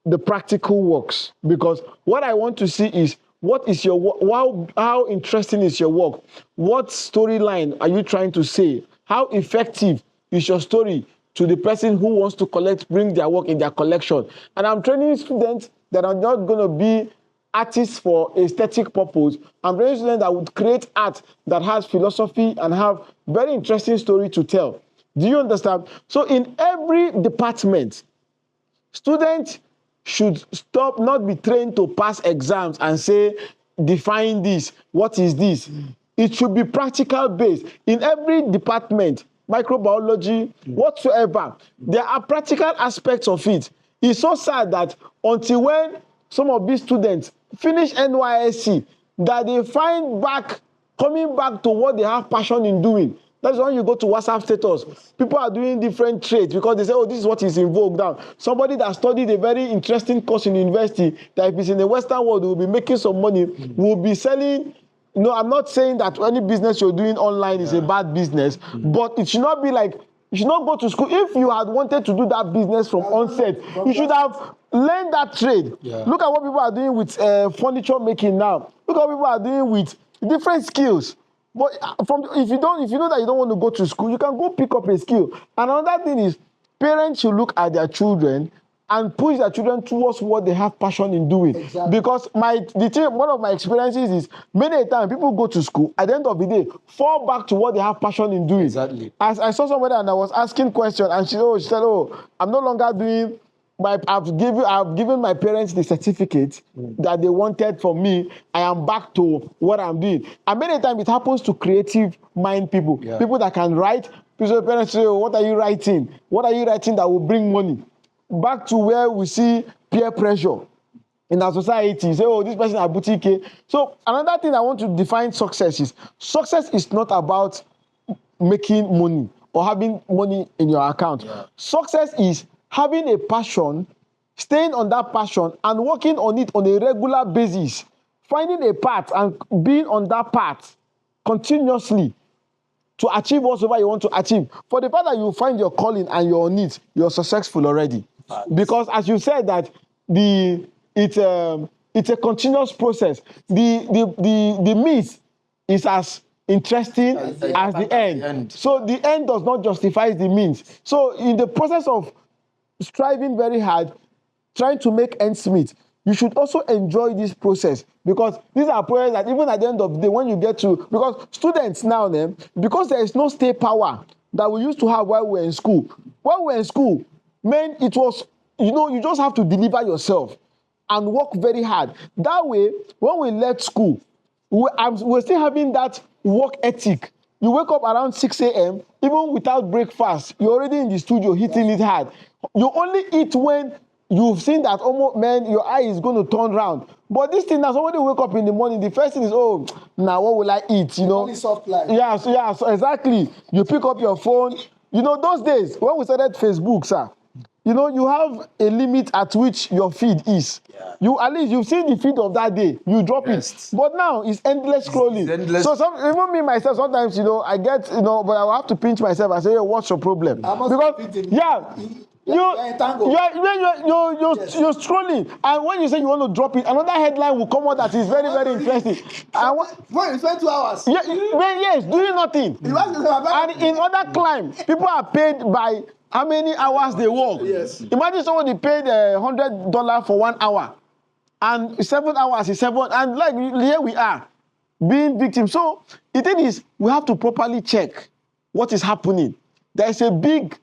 the practical works, because what I want to see is what is your work, how interesting is your work? What storyline are you trying to say? How effective is your story to the person who wants to bring their work in their collection? And I'm training students that are not going to be artists for aesthetic purpose. I'm training students that would create art that has philosophy and have very interesting story to tell. Do you understand? So in every department, students should not be trained to pass exams and say, define this, what is this? It should be practical based. In every department, microbiology, whatsoever, there are practical aspects of it. It's so sad that until when some of these students finish NYSC, that they coming back to what they have passion in doing. That's when you go to WhatsApp status. People are doing different trades because they say, oh, this is what is in vogue now. Somebody that studied a very interesting course in university, that if it's in the Western world, will be making some money, will be selling. I'm not saying that any business you're doing online is a bad business, but it should not be like, you should not go to school. If you had wanted to do that business from onset, you should have learned that trade. Yeah. Look at what people are doing with furniture making now. Look at what people are doing with different skills. But if you know that you don't want to go to school, you can go pick up a skill. And another thing is, parents should look at their children and push their children towards what they have passion in doing. Exactly. Because one of my experiences is many times people go to school, at the end of the day, fall back to what they have passion in doing. Exactly. As I saw somebody and I was asking questions, and she said, oh, I'm no longer doing I've given my parents the certificate that they wanted from me. I am back to what I'm doing. And many times it happens to creative mind people, people that can write. People, parents say, oh, what are you writing? What are you writing that will bring money? Back to where we see peer pressure in our society. Say, oh, this person is boutique. So another thing I want to define success is not about making money or having money in your account. Success is having a passion, staying on that passion and working on it on a regular basis, finding a path and being on that path continuously to achieve whatever you want to achieve. For the fact that you find your calling and you're on it, you're successful already. Because as you said that it's a continuous process. The means is as interesting as the end. So the end does not justify the means. So in the process of striving very hard, trying to make ends meet, you should also enjoy this process, because these are projects that even at the end of the day, when you get to, because students now, because there is no state power that we used to have while we were in school. While we were in school, man, it was, you just have to deliver yourself and work very hard. That way, when we left school, we're still having that work ethic. You wake up around 6 a.m., even without breakfast, you're already in the studio hitting it hard. You only eat when you've seen that, oh man, your eye is going to turn round. But this thing, now somebody wake up in the morning, the first thing is, oh, now what will I eat? Only soft life. Yeah, so exactly. You pick up your phone. Those days, when we started Facebook, sir, you have a limit at which your feed is. Yeah. At least you've seen the feed of that day. You drop it. But now it's endless scrolling. It's endless. So even me myself, sometimes, I get, but I will have to pinch myself and say, hey, what's your problem? Because, you're scrolling, and when you say you want to drop it, another headline will come out that is very, very interesting. When you spend 2 hours. Yes, doing nothing. And in other clime, people are paid by how many hours they work. Yes. Imagine somebody paid $100 for 1 hour, and 7 hours is 7, and like here we are being victims. So the thing is, we have to properly check what is happening. There is a big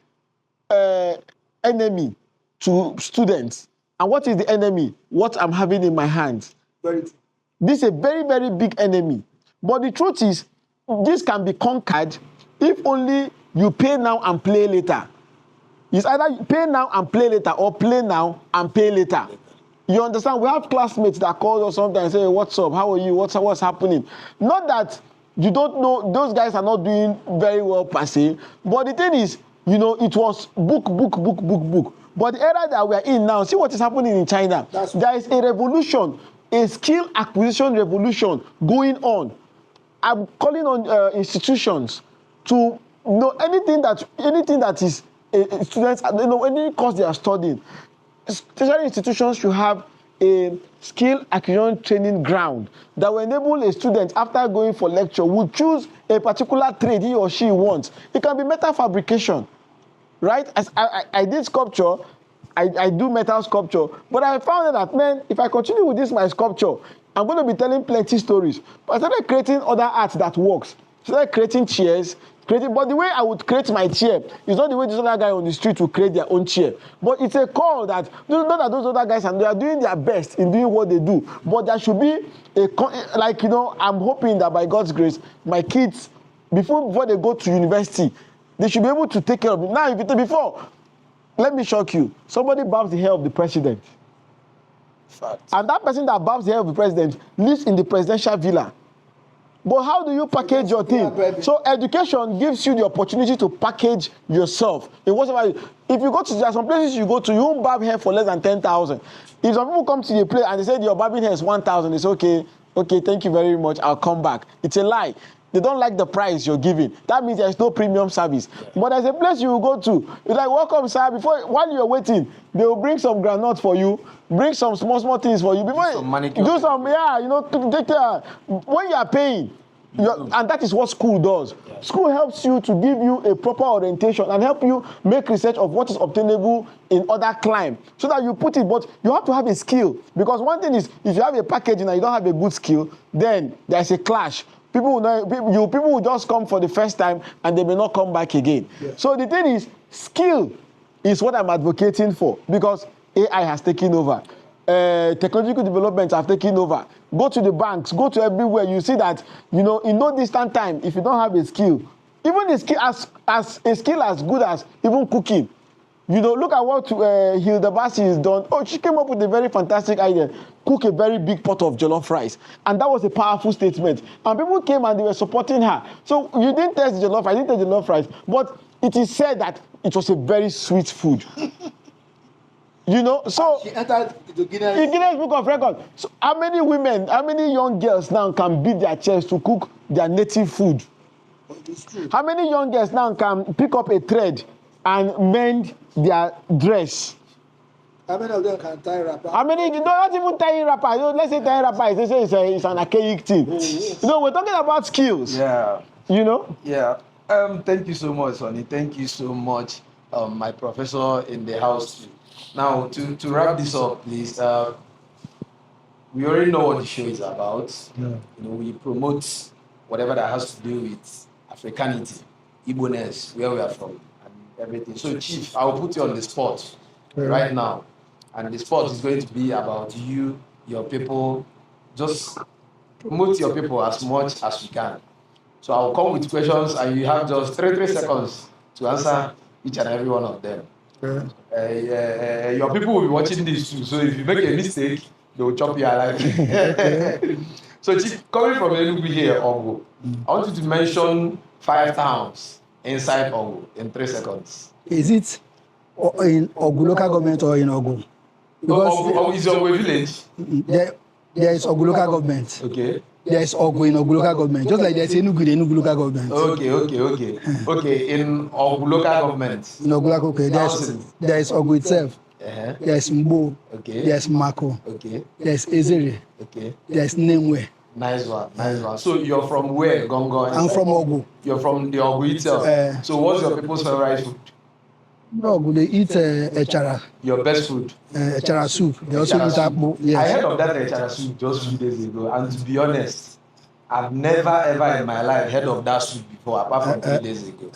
enemy to students. And what is the enemy? What I'm having in my hands. This is a very, very big enemy. But the truth is, this can be conquered if only you pay now and play later. It's either you pay now and play later, or play now and pay later. You understand? We have classmates that call us sometimes and say, hey, what's up? How are you? What's happening? Not that you don't know, those guys are not doing very well per se, but the thing is, it was book. But the era that we are in now, see what is happening in China. There is a revolution, a skill acquisition revolution going on. I'm calling on institutions to know anything that is students, any course they are studying. Tertiary institutions should have a skill acquisition training ground that will enable a student, after going for lecture, will choose a particular trade he or she wants. It can be metal fabrication, right? As I did sculpture, I do metal sculpture, but I found that, man, if I continue with this, my sculpture, I'm going to be telling plenty stories. But I started creating other art that works. I started creating chairs, but the way I would create my chair is not the way this other guy on the street will create their own chair. But it's a call that, not that those other guys, and they are doing their best in doing what they do, but there should be I'm hoping that by God's grace, my kids, before they go to university, they should be able to take care of it. Now, before, let me shock you, somebody bows the hair of the president. Fact. And that person that bows the hair of the president lives in the presidential villa. But how do you package your thing? So education gives you the opportunity to package yourself in whatever. If you go to, there are some places you go to, you won't barb hair for less than 10,000. If some people come to the place and they say your barbing hair is 1,000, it's okay, thank you very much, I'll come back. It's a lie. They don't like the price you're giving. That means there's no premium service. But there's a place you will go to. It's like, welcome, sir. While you're waiting, they will bring some granules for you, bring some small things for you. Before do some, to take care. When you are paying, and that is what school does. Yeah. School helps you to give you a proper orientation and help you make research of what is obtainable in other clime, so that you put it. But you have to have a skill, because one thing is, if you have a packaging and you don't have a good skill, then there's a clash. People will just come for the first time and they may not come back again. Yeah. So the thing is, skill is what I'm advocating for, because AI has taken over. Technological developments have taken over. Go to the banks, go to everywhere. You see that, in no distant time, if you don't have a skill, even a skill as a skill as good as even cooking. Look at what Hilda Bassi has done. Oh, she came up with a very fantastic idea. Cook a very big pot of jollof rice. And that was a powerful statement. And people came and they were supporting her. So you didn't taste the jollof rice, I didn't taste the jollof rice. But it is said that it was a very sweet food. So She entered the Guinness Book of Records. So how many young girls now can beat their chest to cook their native food? It's true. How many young girls now can pick up a thread and mend their dress? How many of them can tie wrapper? How many? Not even tying wrapper. Let's say tying wrapper. They say it's an archaic thing. Yes. We're talking about skills. Yeah. Yeah. Thank you so much, Sonny. Thank you so much, my professor in the house. Now, to wrap this up, please. We already know what the show is about. Yeah. We promote whatever that has to do with Africanity, Igbo-ness, where we are from, and everything. So, Chief, I will put you on the spot right now. And the spot is going to be about you, your people. Just promote your people as much as you can. So I'll come with questions, and you have just 3 seconds to answer each and every one of them. Your people will be watching this too, so if you make a mistake, they will chop you alive. So, Chief, coming from Enugu here, Ogo, I want you to mention 5 towns inside Ogo in 3 seconds. Is it in Ogu local government or in Ogu? Ogo is Ogo village. There is Ogu local government. Okay. There is Ogu in Ogu local government. Just like there's Enugu in Enugu local government. Okay, in Ogu local government. In Ogu local government, there is Ogu itself. Uh-huh. There is Mbo. Okay. There is Mako. Okay. There is Ezere. Okay. There is Nemwe. Nice one. So you're from where, Gongo? I'm from Ogu. You're from the Ogu itself. So what's your people's favorite food? Ogu, they eat echara. Your best food? Echara soup. They also eat akpu. Yes. I heard of that echara soup just a few days ago, and to be honest, I've never ever in my life heard of that soup before, apart from 3 days ago.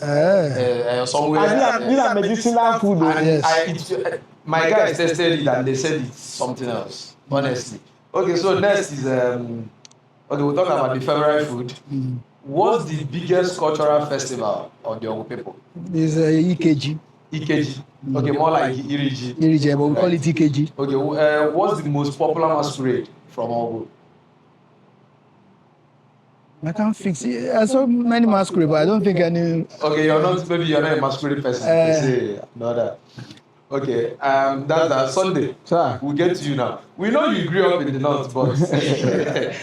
Somewhere. These are medicinal food. Yes. My guys tested it and they said it's something else. Honestly. Okay, so next is we'll talk about the favorite food. What's the biggest cultural festival of the Ogu people? It's EKG. EKG. Okay, more like Iriji. Iriji, but we call it EKG. Okay, what's the most popular masquerade from Ogu? I can't fix it. There's so many masquerade, but I don't think any. Okay, maybe you're not a masquerade person. Say no that. Okay, that's Sunday. Sir. We'll get to you now. We know you grew up in the north, but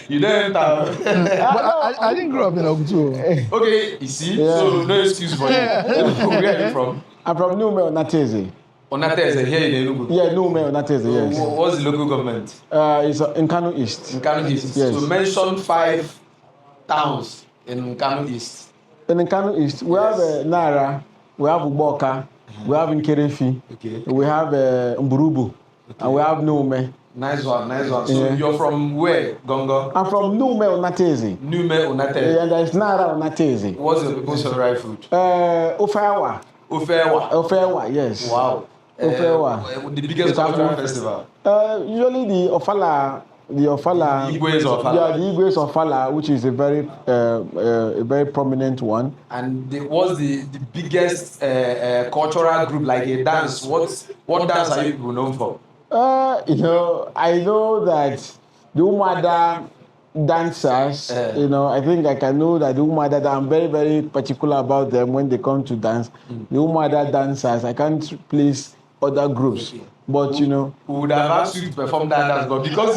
you don't enter. I didn't grow up in Ogu too. Okay, you see, so no excuse for you. Where are you from? I'm from Nume Onateze. Onateze, here in Enugu. Yeah, Nume Onateze, yes. What's the local government? It's in Kano East. In Kano East. Yes. So mention 5 towns in Kano East. In Kano East, we have Nara, we have Uboka, we have Nkerefi, we have Mburubu, and we have Nume. Nice one. So you're from where, Gongo? I'm from Nume Onateze. Nume Onateze. Yeah, there's Nara Onateze. What's your people's favorite food? Ofewa. Ofewa, yes. Wow. Ofewa. The biggest cultural festival? Usually the Ofala. The Igwes Ofala. Yeah, the Igwes Ofala, which is a very prominent one. And what's the biggest cultural group, like a dance? What dance are you people known for? I know that the Umada dancers, I think I can know that the Umada, I'm very, very particular about them when they come to dance. The Umada dancers, I can't place other groups. But we would have asked you to perform that dance, but because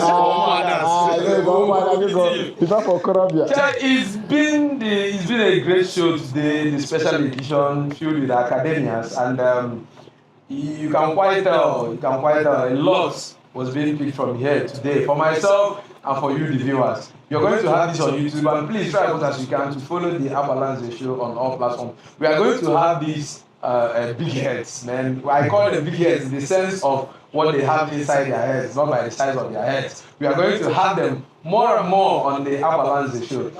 it's for Colombia. It's been a great show today, the special edition filled with academians, and you can quite tell a lot was being picked from here today for myself and for you, the viewers. You're going to have this on YouTube, and please try as much as you can to follow the Agbalanze show on all platforms. We are going to have these big heads, man. I call them big heads in the sense of what they have inside their heads, not by the size of their heads. We are going to have them more and more on the Agbalanze show,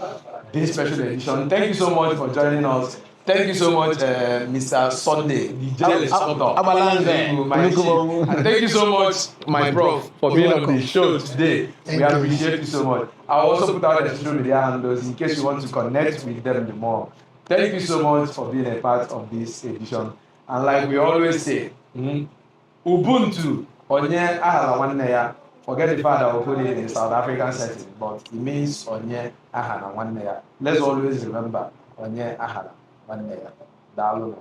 this special edition. Thank you so much for joining us. Thank you so much, Mr. Sunday, the jealous doctor. Agbalanze. And thank you so much, my prof, for being on the show today. We appreciate you so much. I'll also put out the social media handles in case you want to connect with them more. Thank you so much for being a part of this edition. And like we always say, Ubuntu, onye ahala nwanne ya. Forget the fact that we put it in the South African setting, but it means onye ahala nwanne ya. Let's always remember onye ahala nwanne ya. Daalụ.